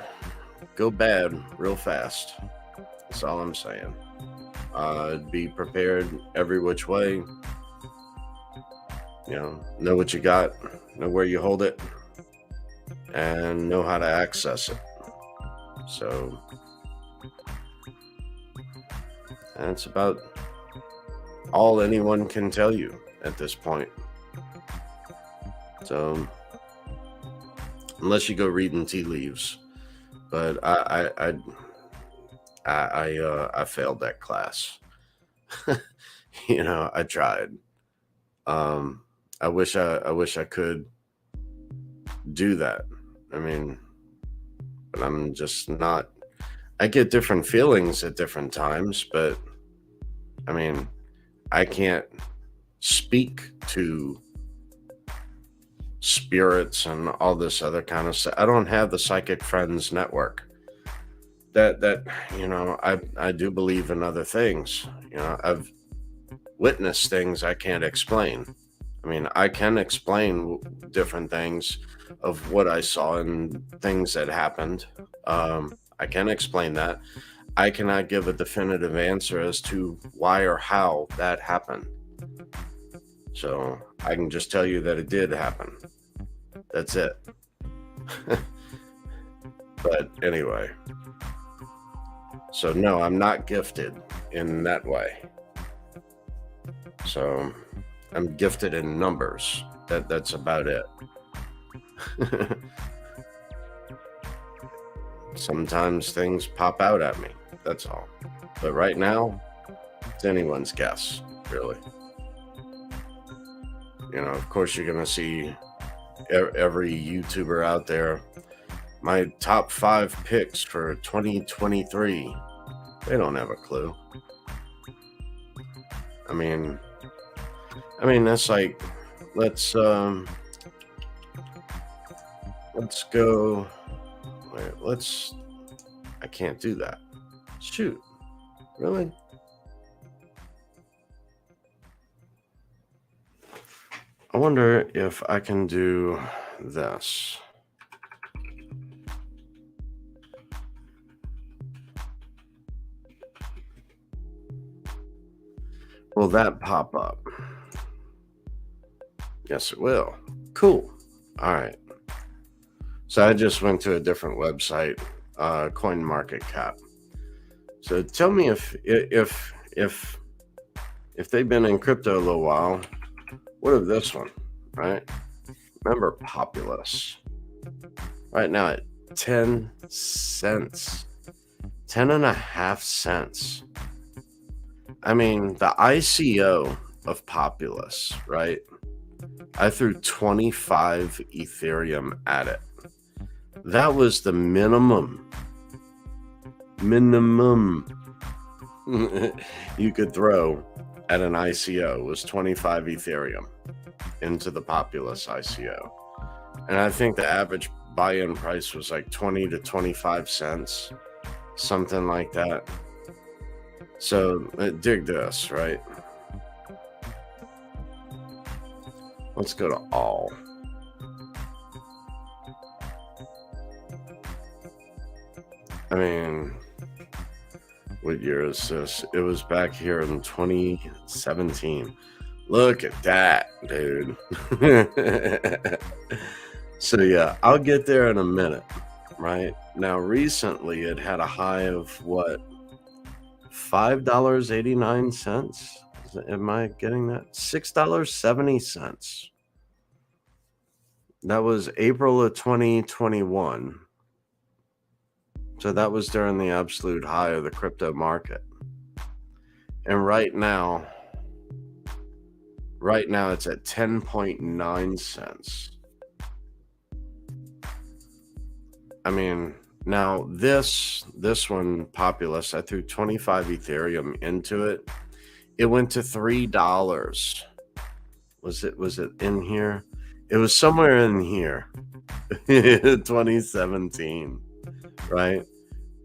bad real fast. That's all I'm saying. Be prepared every which way. Know what you got, know where you hold it, and know how to access it. So that's about all anyone can tell you at this point. So unless you go reading tea leaves, but I failed that class. I tried. I wish I could do that. I mean, but I'm just not. I get different feelings at different times, but I mean, I can't speak to spirits and all this other kind of stuff. I don't have the Psychic Friends network. I do believe in other things. I've witnessed things I can't explain. I mean, I can explain different things of what I saw and things that happened. I can explain that. I cannot give a definitive answer as to why or how that happened. So I can just tell you that it did happen. That's it. But anyway. So no, I'm not gifted in that way. So I'm gifted in numbers. That's about it. Sometimes things pop out at me. That's all. But right now, it's anyone's guess, really. Of course, you're going to see every YouTuber out there. My top 5 picks for 2023. They don't have a clue. I mean, that's like, let's let's go. Wait, I can't do that. Shoot. Really? I wonder if I can do this. Will that pop up? Yes, it will. Cool. All right. So I just went to a different website, CoinMarketCap. So tell me if they've been in crypto a little while, what of this one, right? Remember Populous. Right now at 10 cents, 10.5 cents. I mean, the ICO of Populous, right? I threw 25 Ethereum at it. That was the minimum you could throw at an ICO was 25 Ethereum into the Populous ICO. And I think the average buy-in price was like 20 to 25 cents, something like that. So dig this, right? Let's go to all. I mean, what year is this? It was back here in 2017. Look at that, dude. So yeah, I'll get there in a minute, right? Now, recently it had a high of what? $5.89. Am I getting that? $6.70. That was April of 2021. So that was during the absolute high of the crypto market. And right now it's at 10.9 cents. I mean, now this one, Populous, I threw 25 Ethereum into it. It went to $3. Was it in here? It was somewhere in here. 2017, right?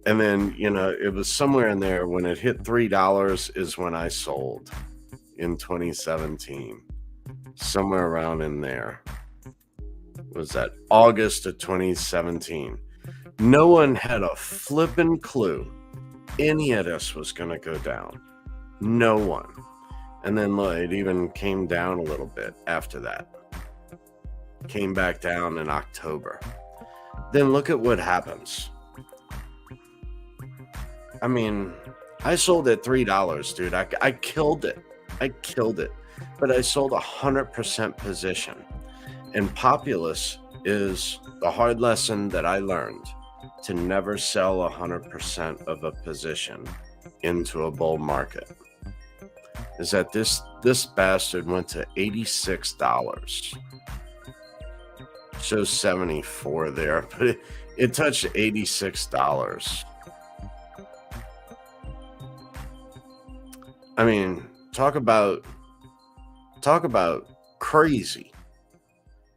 And then, it was somewhere in there when it hit $3 is when I sold in 2017. Somewhere around in there. Was that August of 2017? No one had a flippin' clue any of this was going to go down. No one. And then look, it even came down a little bit after that. Came back down in October. Then look at what happens. I mean, I sold at $3, dude. I killed it. But I sold 100% position. And Populous is the hard lesson that I learned, to never sell 100% of a position into a bull market. Is that this bastard went to $86. Shows 74 there, but it touched $86. I mean, talk about crazy.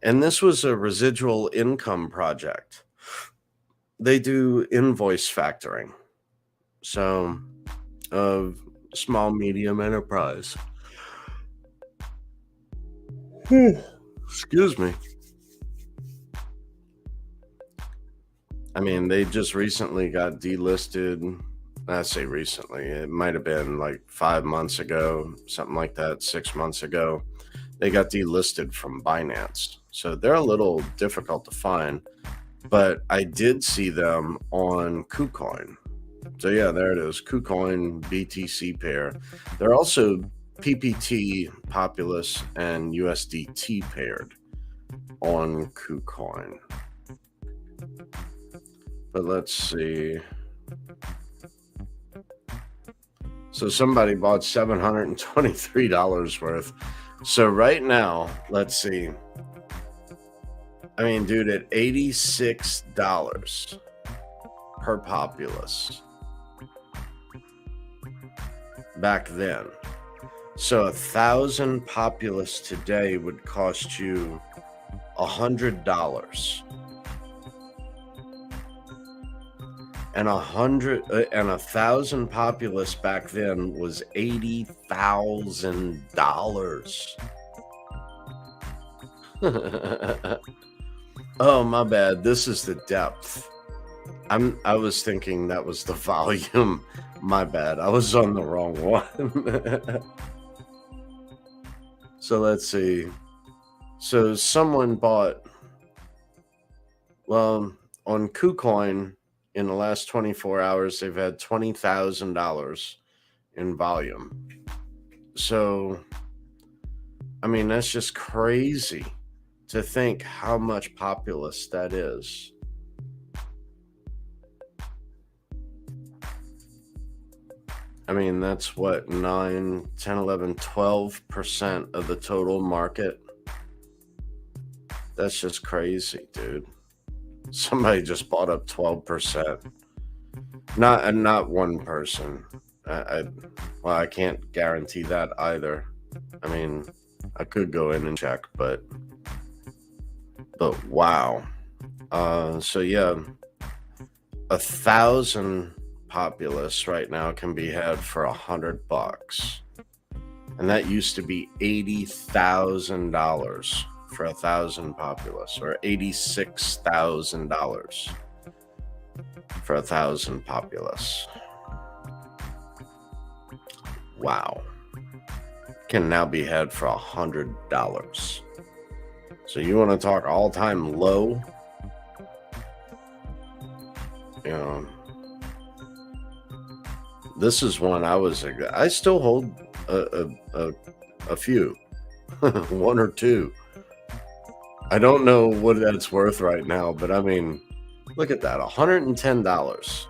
And this was a residual income project. They do invoice factoring. So, of small, medium enterprise. Excuse me. I mean, they just recently got delisted. I say recently. It might have been like 5 months ago, something like that, 6 months ago. They got delisted from Binance. So they're a little difficult to find. But I did see them on KuCoin. So yeah, there it is. KuCoin BTC pair. They're also PPT, Populous, and USDT paired on KuCoin. But let's see. So somebody bought $723 worth. So right now, let's see. I mean, dude, at $86 per Populous back then. So 1,000 Populous today would cost you $100. and 1,000 populace back then was $80,000. Oh, my bad. This is the depth. I was thinking that was the volume. My bad. I was on the wrong one. So let's see. So someone bought, well, on KuCoin in the last 24 hours, they've had $20,000 in volume. So, I mean, that's just crazy to think how much populace that is. I mean, that's what, 9, 10, 11, 12% of the total market. That's just crazy, dude. Somebody just bought up 12%. Not one person. Well, I can't guarantee that either. I mean, I could go in and check, but wow. So yeah, 1,000 populace right now can be had for $100, and that used to be $80,000 for 1,000 populace, or $86,000 for 1,000 populace. Wow. Can now be had for $100. So you want to talk all-time low? You know, this is one I still hold a few, one or two. I don't know what that's worth right now, but I mean, look at that, $110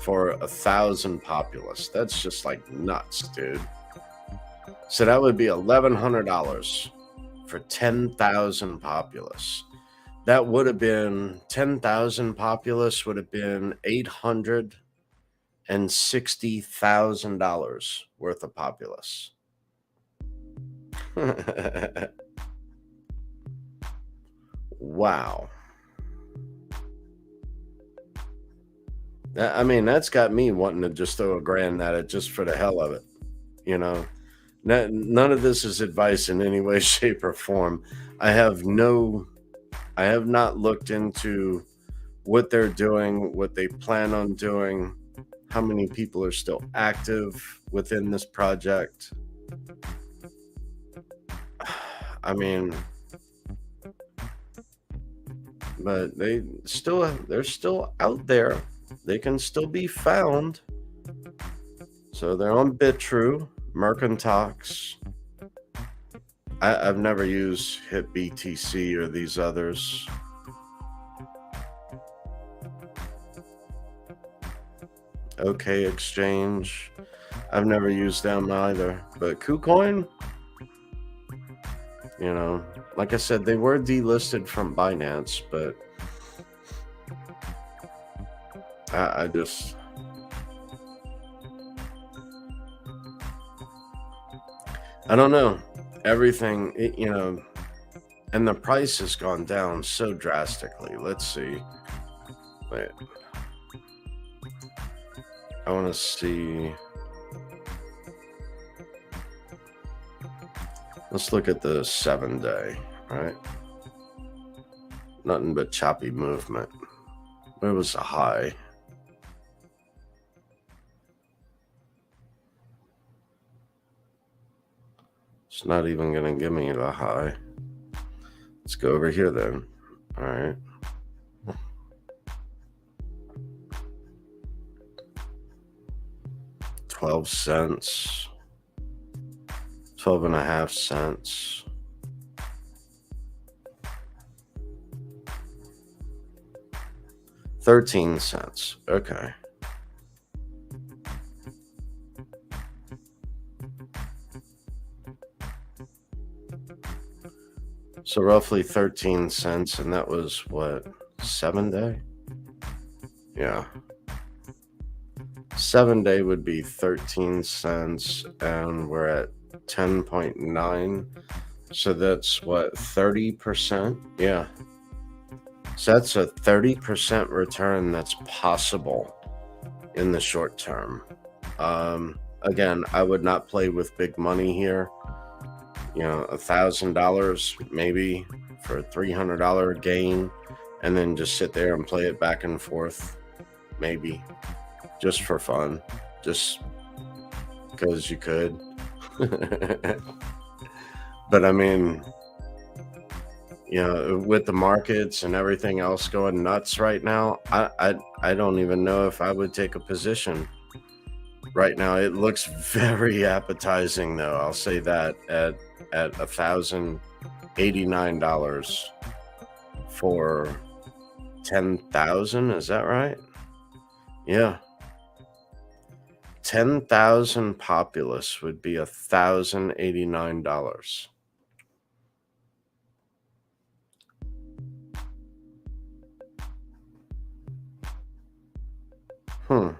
for 1,000 populace. That's just like nuts, dude. So that would be $1,100 for 10,000 populace. That would have been 10,000 populace would have been $860,000 worth of populace. Wow. I mean, that's got me wanting to just throw $1,000 at it just for the hell of it. You know, none of this is advice in any way, shape, or form. I have not looked into what they're doing, what they plan on doing, how many people are still active within this project. I mean, but they're still out there. They can still be found. So they're on BitTrue, Mercantox. I've never used HitBTC or these others. OK Exchange. I've never used them either. But KuCoin, you know, like I said, they were delisted from Binance, but I don't know. Everything, you know, and the price has gone down so drastically. Let's see. Wait. I want to see. Let's look at the 7-day, right? Nothing but choppy movement. Where was the high? It's not even going to give me the high. Let's go over here then. All right. $0.12, 12.5 cents. $0.13. Okay. So roughly 13 cents, and that was what, 7-day? Yeah. 7-day would be 13 cents, and we're at 10.9. So that's what, 30%? Yeah. So that's a 30% return that's possible in the short term. Again, I would not play with big money here. You know, $1,000 maybe for a $300 gain, and then just sit there and play it back and forth, maybe just for fun, just because you could. But I mean, you know, with the markets and everything else going nuts right now, I don't even know if I would take a position right now. It looks very appetizing, though. I'll say that at $1,089 for 10,000. Is that right? Yeah, 10,000 populace would be $1,089. Hmm.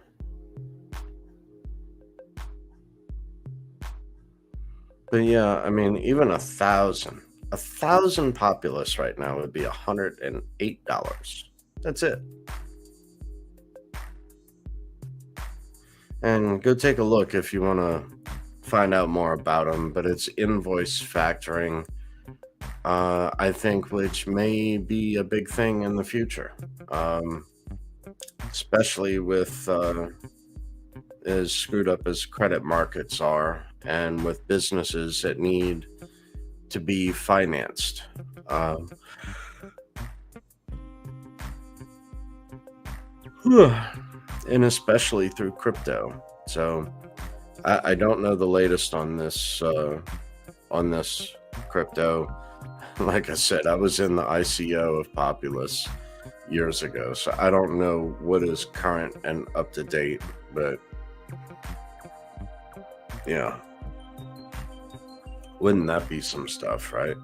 But yeah, I mean, even a thousand populace right now would be $108. That's it. And go take a look if you want to find out more about them. But it's invoice factoring, I think, which may be a big thing in the future, especially with as screwed up as credit markets are, and with businesses that need to be financed. Um, and especially through crypto. So I don't know the latest on this crypto. Like I said, I was in the ICO of Populous years ago, so I don't know what is current and up to date. But yeah, wouldn't that be some stuff, right?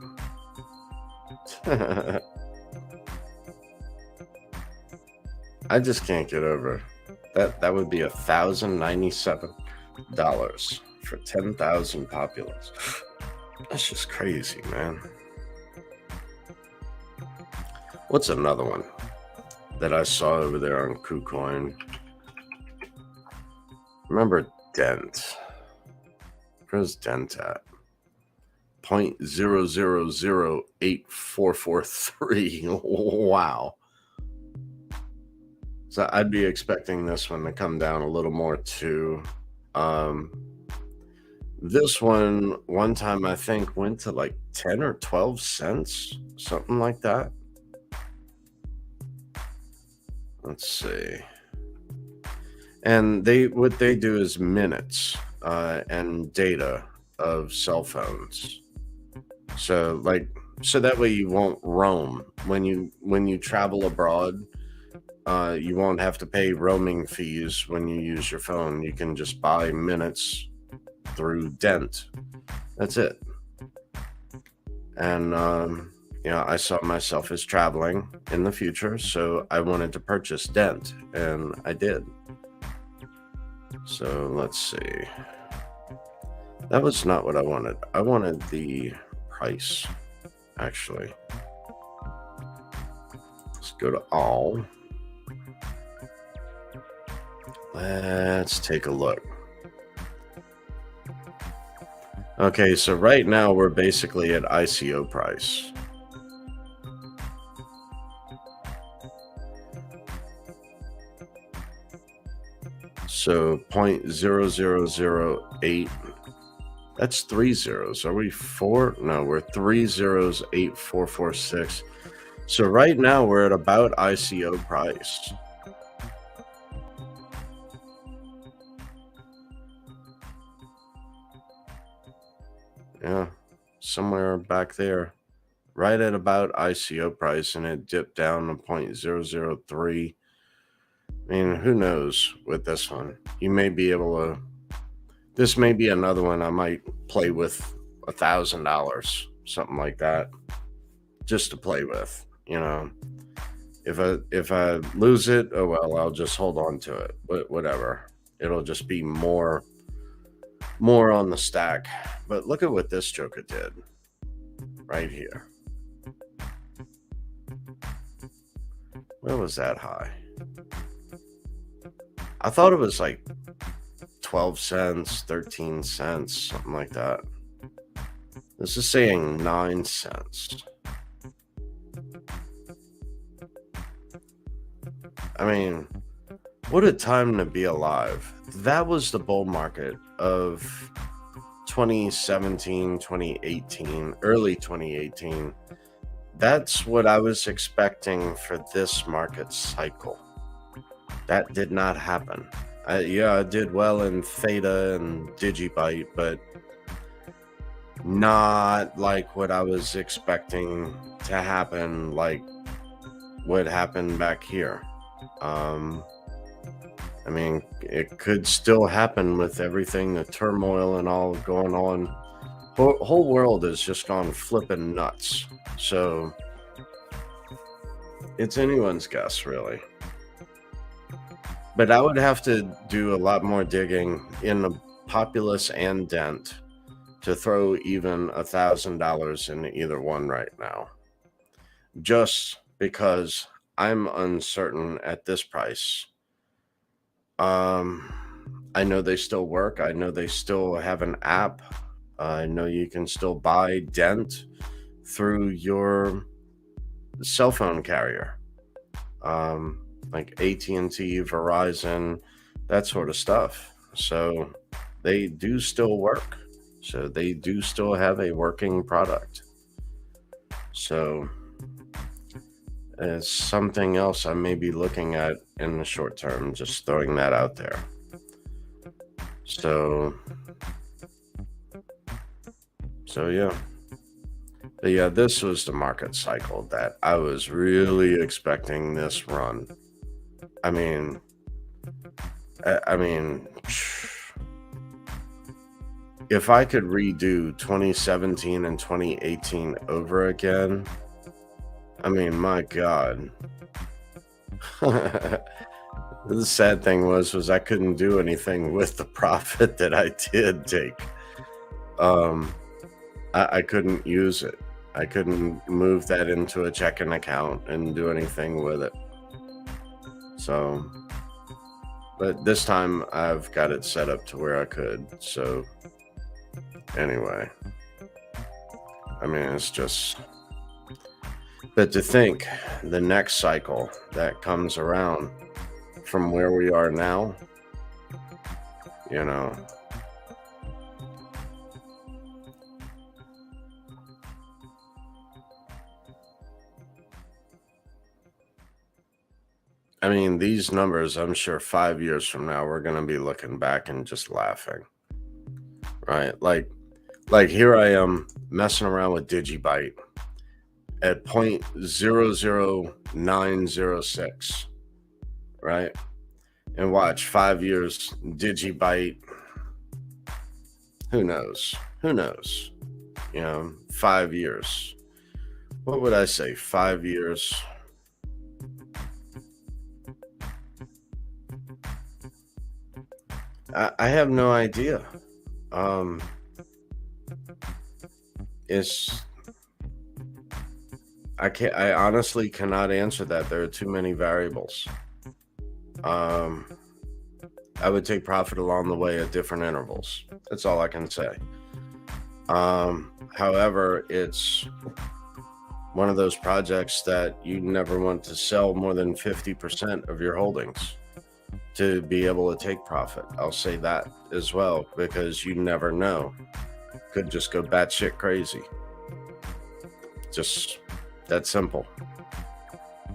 I just can't get over that. That would be $1,097 for 10,000 populace. That's just crazy, man. What's another one that I saw over there on KuCoin? Remember Dent? Where's Dent at? 0.0008443. Wow. So I'd be expecting this one to come down a little more too. This one time I think went to like 10 or 12 cents, something like that. Let's see. And what they do is minutes and data of cell phones. So that way you won't roam when you travel abroad. You won't have to pay roaming fees when you use your phone. You can just buy minutes through Dent. That's it. And I saw myself as traveling in the future, so I wanted to purchase Dent, and I did. So let's see. That was not what I wanted. I wanted the price, actually. Let's go to all. Let's take a look. Okay, so right now we're basically at ICO price. So 0.0008. That's 3 zeros. Are we 4? No, we're 3 zeros, 8446. So right now we're at about ICO price. Yeah, somewhere back there, right at about ICO price, and it dipped down to 0.003. I mean, who knows with this one? You may be able to. This may be another one I might play with $1,000, something like that, just to play with. You know, if I lose it, oh well, I'll just hold on to it. But whatever, it'll just be more on the stack. But look at what this joker did right here. Where was that high? I thought it was like 12 cents, 13 cents, something like that. This is saying 9 cents. I mean, what a time to be alive. That was the bull market of 2017, 2018, early 2018. That's what I was expecting for this market cycle. That did not happen. I did well in Theta and Digibyte, but not like what I was expecting to happen, like what happened back here. I mean, it could still happen with everything, the turmoil and all going on. Whole world has just gone flipping nuts. So it's anyone's guess, really. But I would have to do a lot more digging in the populace and dent to throw even $1,000 in either one right now. Just because I'm uncertain at this price. I know they still work. I know they still have an app. I know you can still buy dent through your cell phone carrier, like AT&T, Verizon, that sort of stuff. So they do still work. So they do still have a working product. So it's something else I may be looking at in the short term, just throwing that out there. So yeah. But yeah, this was the market cycle that I was really expecting this run. I mean, if I could redo 2017 and 2018 over again, I mean, my God. The sad thing was I couldn't do anything with the profit that I did take. I couldn't use it. I couldn't move that into a checking account and do anything with it. So, but this time I've got it set up to where I could. So anyway, I mean, it's just, but to think the next cycle that comes around from where we are now, you know, I mean, these numbers, I'm sure 5 years from now, we're going to be looking back and just laughing, right? Like here I am messing around with Digibyte at 0.00906, right? And watch 5 years, Digibyte, who knows? 5 years. What would I say? 5 years. I have no idea. I honestly cannot answer that. There are too many variables. I would take profit along the way at different intervals. That's all I can say. However, it's one of those projects that you never want to sell more than 50% of your holdings to be able to take profit. I'll say that as well, because you never know. Could just go batshit crazy. Just that simple.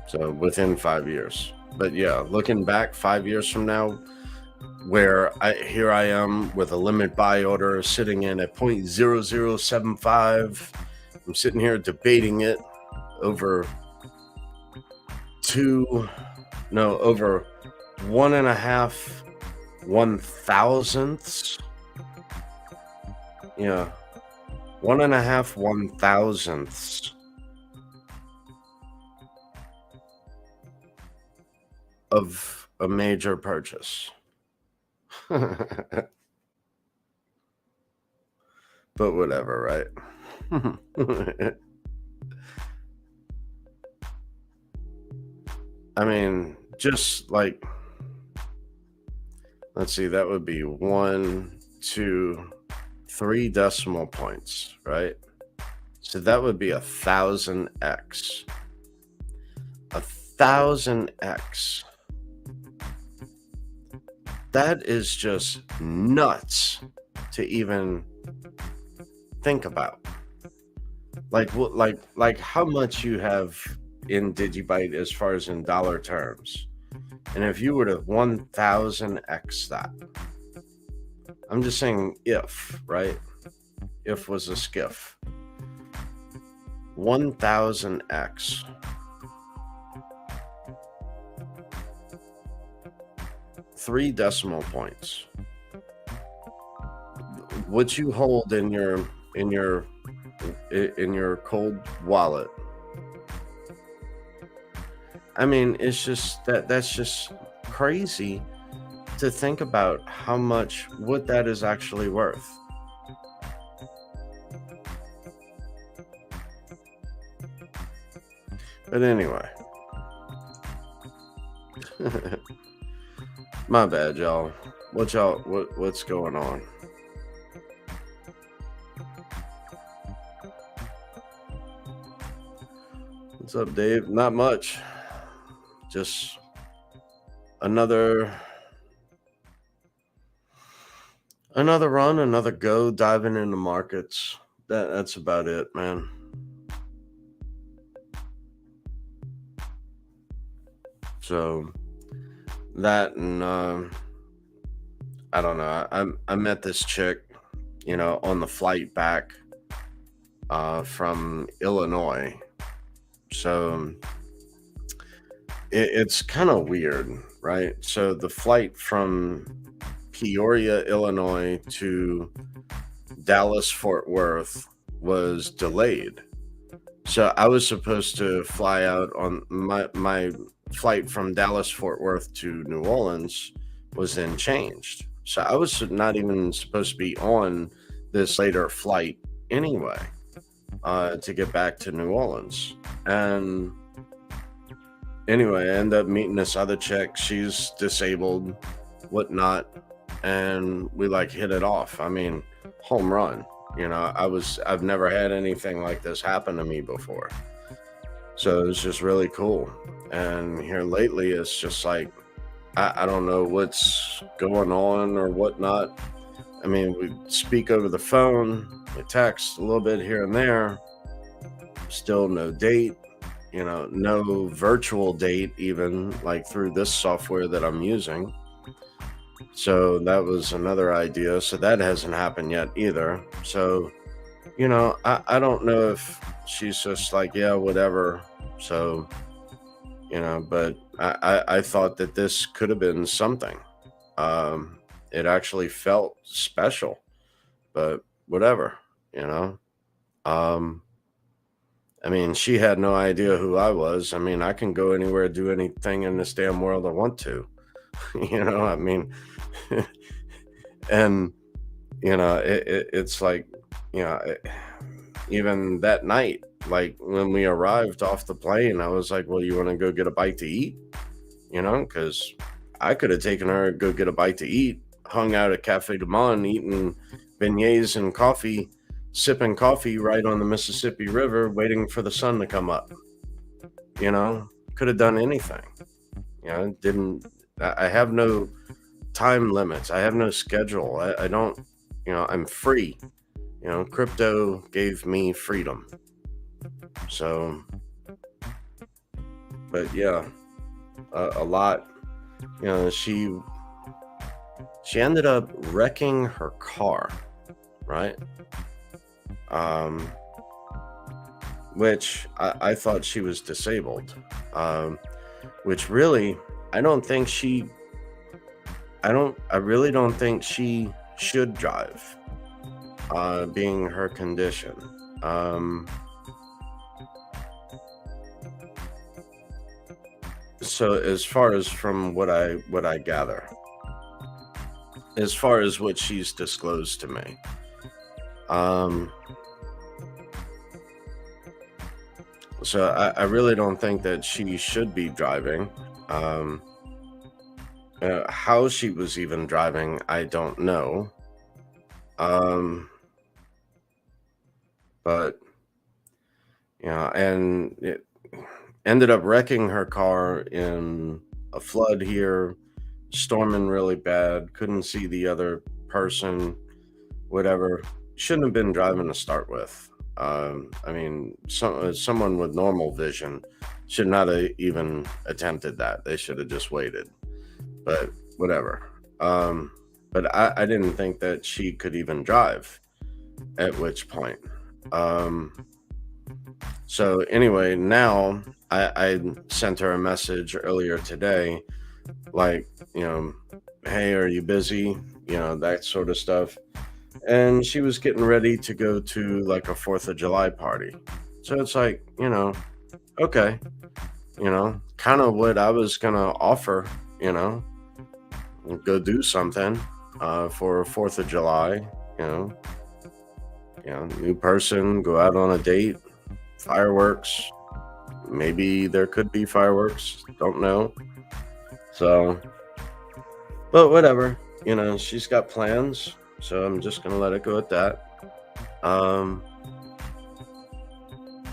So within 5 years. But yeah, looking back 5 years from now, where here I am with a limit buy order sitting in at 0.0075. I'm sitting here debating it over over 1.5 1,000ths. Yeah, 1.5 1,000ths of a major purchase. But whatever, right? I mean, just like let's see, that would be 1, 2, 3 decimal points, right? So that would be 1000x. 1000x. That is just nuts to even think about. Like what, like how much you have in Digibyte as far as in dollar terms. And if you were to 1000x that, I'm just saying if, right? If was a skiff. 1000x. 3 decimal points. What you hold in your cold wallet. I mean, it's just that's just crazy to think about how much what that is actually worth. But anyway. My bad, y'all. What's going on? What's up, Dave? Not much. Just another run, another go diving into markets. That's about it, man. So that and I don't know. I met this chick, on the flight back from Illinois. So it's kind of weird, right? So the flight from Peoria, Illinois to Dallas, Fort Worth was delayed. So I was supposed to fly out on my flight from Dallas, Fort Worth to New Orleans was then changed. So I was not even supposed to be on this later flight anyway to get back to New Orleans. And anyway, I ended up meeting this other chick. She's disabled, whatnot. And we hit it off. I mean, home run. I've never had anything like this happen to me before. So it's just really cool. And here lately, it's just like, I don't know what's going on or whatnot. I mean, we speak over the phone, we text a little bit here and there. Still no date, no virtual date, even through this software that I'm using. So that was another idea. So that hasn't happened yet either. So, I don't know if she's just yeah, whatever. So, but I thought that this could have been something. It actually felt special, but whatever, I mean, she had no idea who I was. I mean, I can go anywhere, do anything in this damn world I want to, I mean, and, it's even that night, when we arrived off the plane, I was like, well, you want to go get a bite to eat? Because I could have taken her to go get a bite to eat, hung out at Cafe du Monde, eating beignets and coffee, sipping coffee right on the Mississippi River, waiting for the sun to come up. Could have done anything. I have no time limits. I have no schedule. I don't, I'm free. Crypto gave me freedom. So, but yeah, a lot, she ended up wrecking her car, right? Which I thought she was disabled, which really, I really don't think she should drive, being her condition. So as far as from what I gather, as far as what she's disclosed to me, so I really don't think that she should be driving. How she was even driving, I don't know. Um, but and it ended up wrecking her car in a flood here, storming really bad. Couldn't see the other person, whatever. Shouldn't have been driving to start with. I mean, someone with normal vision should not have even attempted that. They should have just waited. But whatever. Um, but I didn't think that she could even drive. At which point, um, so anyway, now I sent her a message earlier today, like, hey, are you busy? That sort of stuff. And she was getting ready to go to like a 4th of July party. So it's like, okay, kind of what I was going to offer, you know, go do something for 4th of July, you know, new person, go out on a date, fireworks. Maybe there could be fireworks, don't know. So, but whatever, she's got plans, so I'm just gonna let it go at that. Um,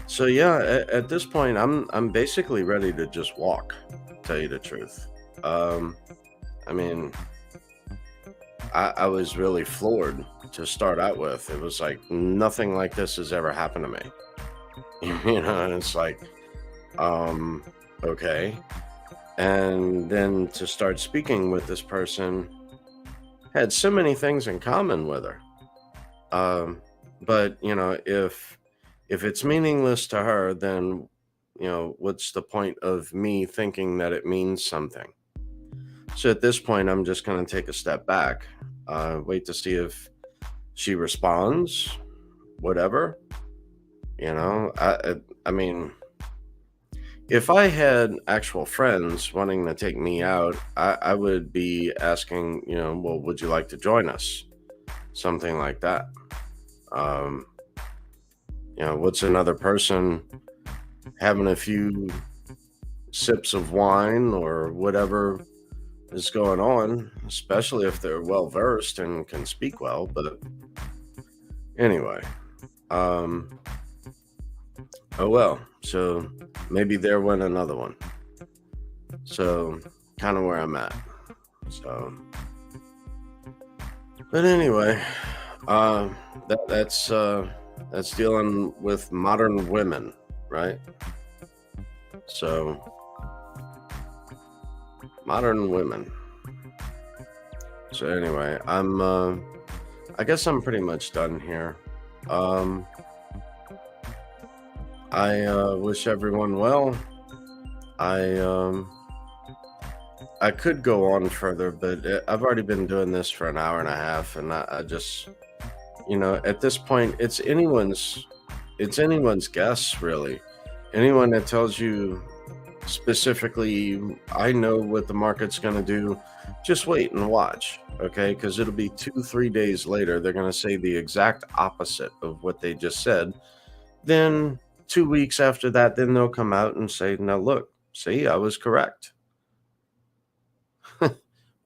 so yeah, at this point, I'm basically ready to just walk. Tell you the truth. Um, I mean, I was really floored to start out with. It was like nothing like this has ever happened to me. And it's like, um, okay. And then to start speaking with this person, had so many things in common with her. But if it's meaningless to her, then what's the point of me thinking that it means something? So at this point, I'm just going to take a step back, wait to see if she responds, whatever. I mean, if I had actual friends wanting to take me out, I would be asking, well, would you like to join us? Something like that. Um, what's another person having a few sips of wine or whatever is going on, especially if they're well versed and can speak well. But anyway, um, oh well. So maybe there went another one. So kind of where I'm at. So, but anyway, that's dealing with modern women, right? So modern women. So anyway, I guess I'm pretty much done here. I wish everyone well. I could go on further, but I've already been doing this for an hour and a half, and I just, at this point, it's anyone's guess, really. Anyone that tells you specifically, I know what the market's going to do, just wait and watch, okay? Because it'll be 2-3 days later, they're going to say the exact opposite of what they just said. Then 2 weeks after that, then they'll come out and say, now look, see, I was correct.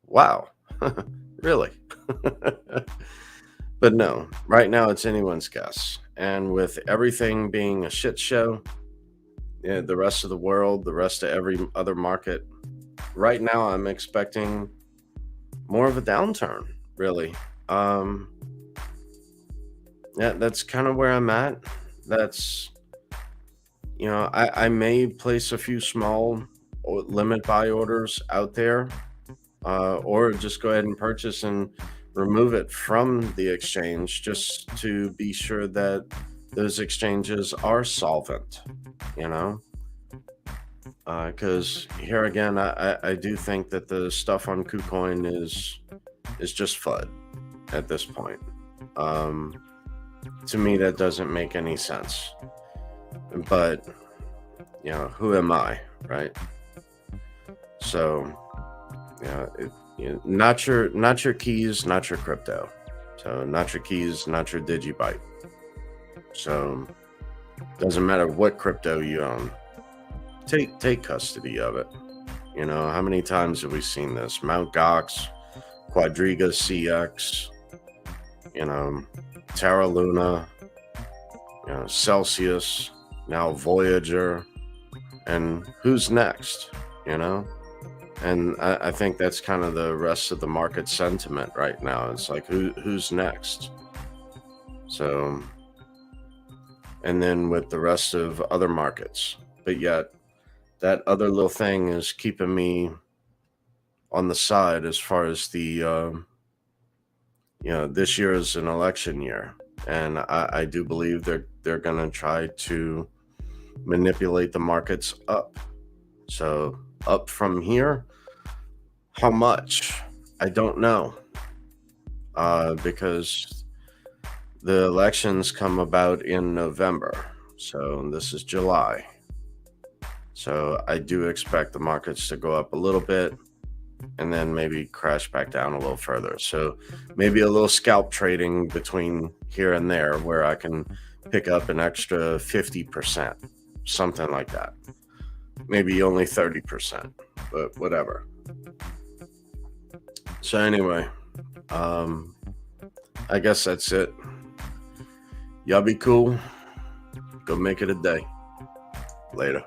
Wow. Really? But no, right now it's anyone's guess. And with everything being a shit show, the rest of the world, the rest of every other market, right now I'm expecting more of a downturn, really. Yeah, that's kind of where I'm at. That's, I may place a few small limit buy orders out there, or just go ahead and purchase and remove it from the exchange just to be sure that those exchanges are solvent, because here again, I do think that the stuff on KuCoin is just FUD at this point. To me, that doesn't make any sense. But who am I, right? So not your keys, not your crypto. So not your keys, not your digibyte. So doesn't matter what crypto you own. Take custody of it. You know, how many times have we seen this? Mount Gox, Quadriga CX, you know, Terra Luna, you know, Celsius, now Voyager, and who's next? You know, and I think that's kind of the rest of the market sentiment right now. It's like who's next? So, and then with the rest of other markets, but yet that other little thing is keeping me on the side as far as the you know, this year is an election year, and I do believe they're going to try to manipulate the markets up. So up from here, how much? I don't know, because the elections come about in November, so this is July. So I do expect the markets to go up a little bit and then maybe crash back down a little further. So maybe a little scalp trading between here and there where I can pick up an extra 50%, something like that. Maybe only 30%, but whatever. So anyway, I guess that's it. Y'all be cool. Go make it a day. Later.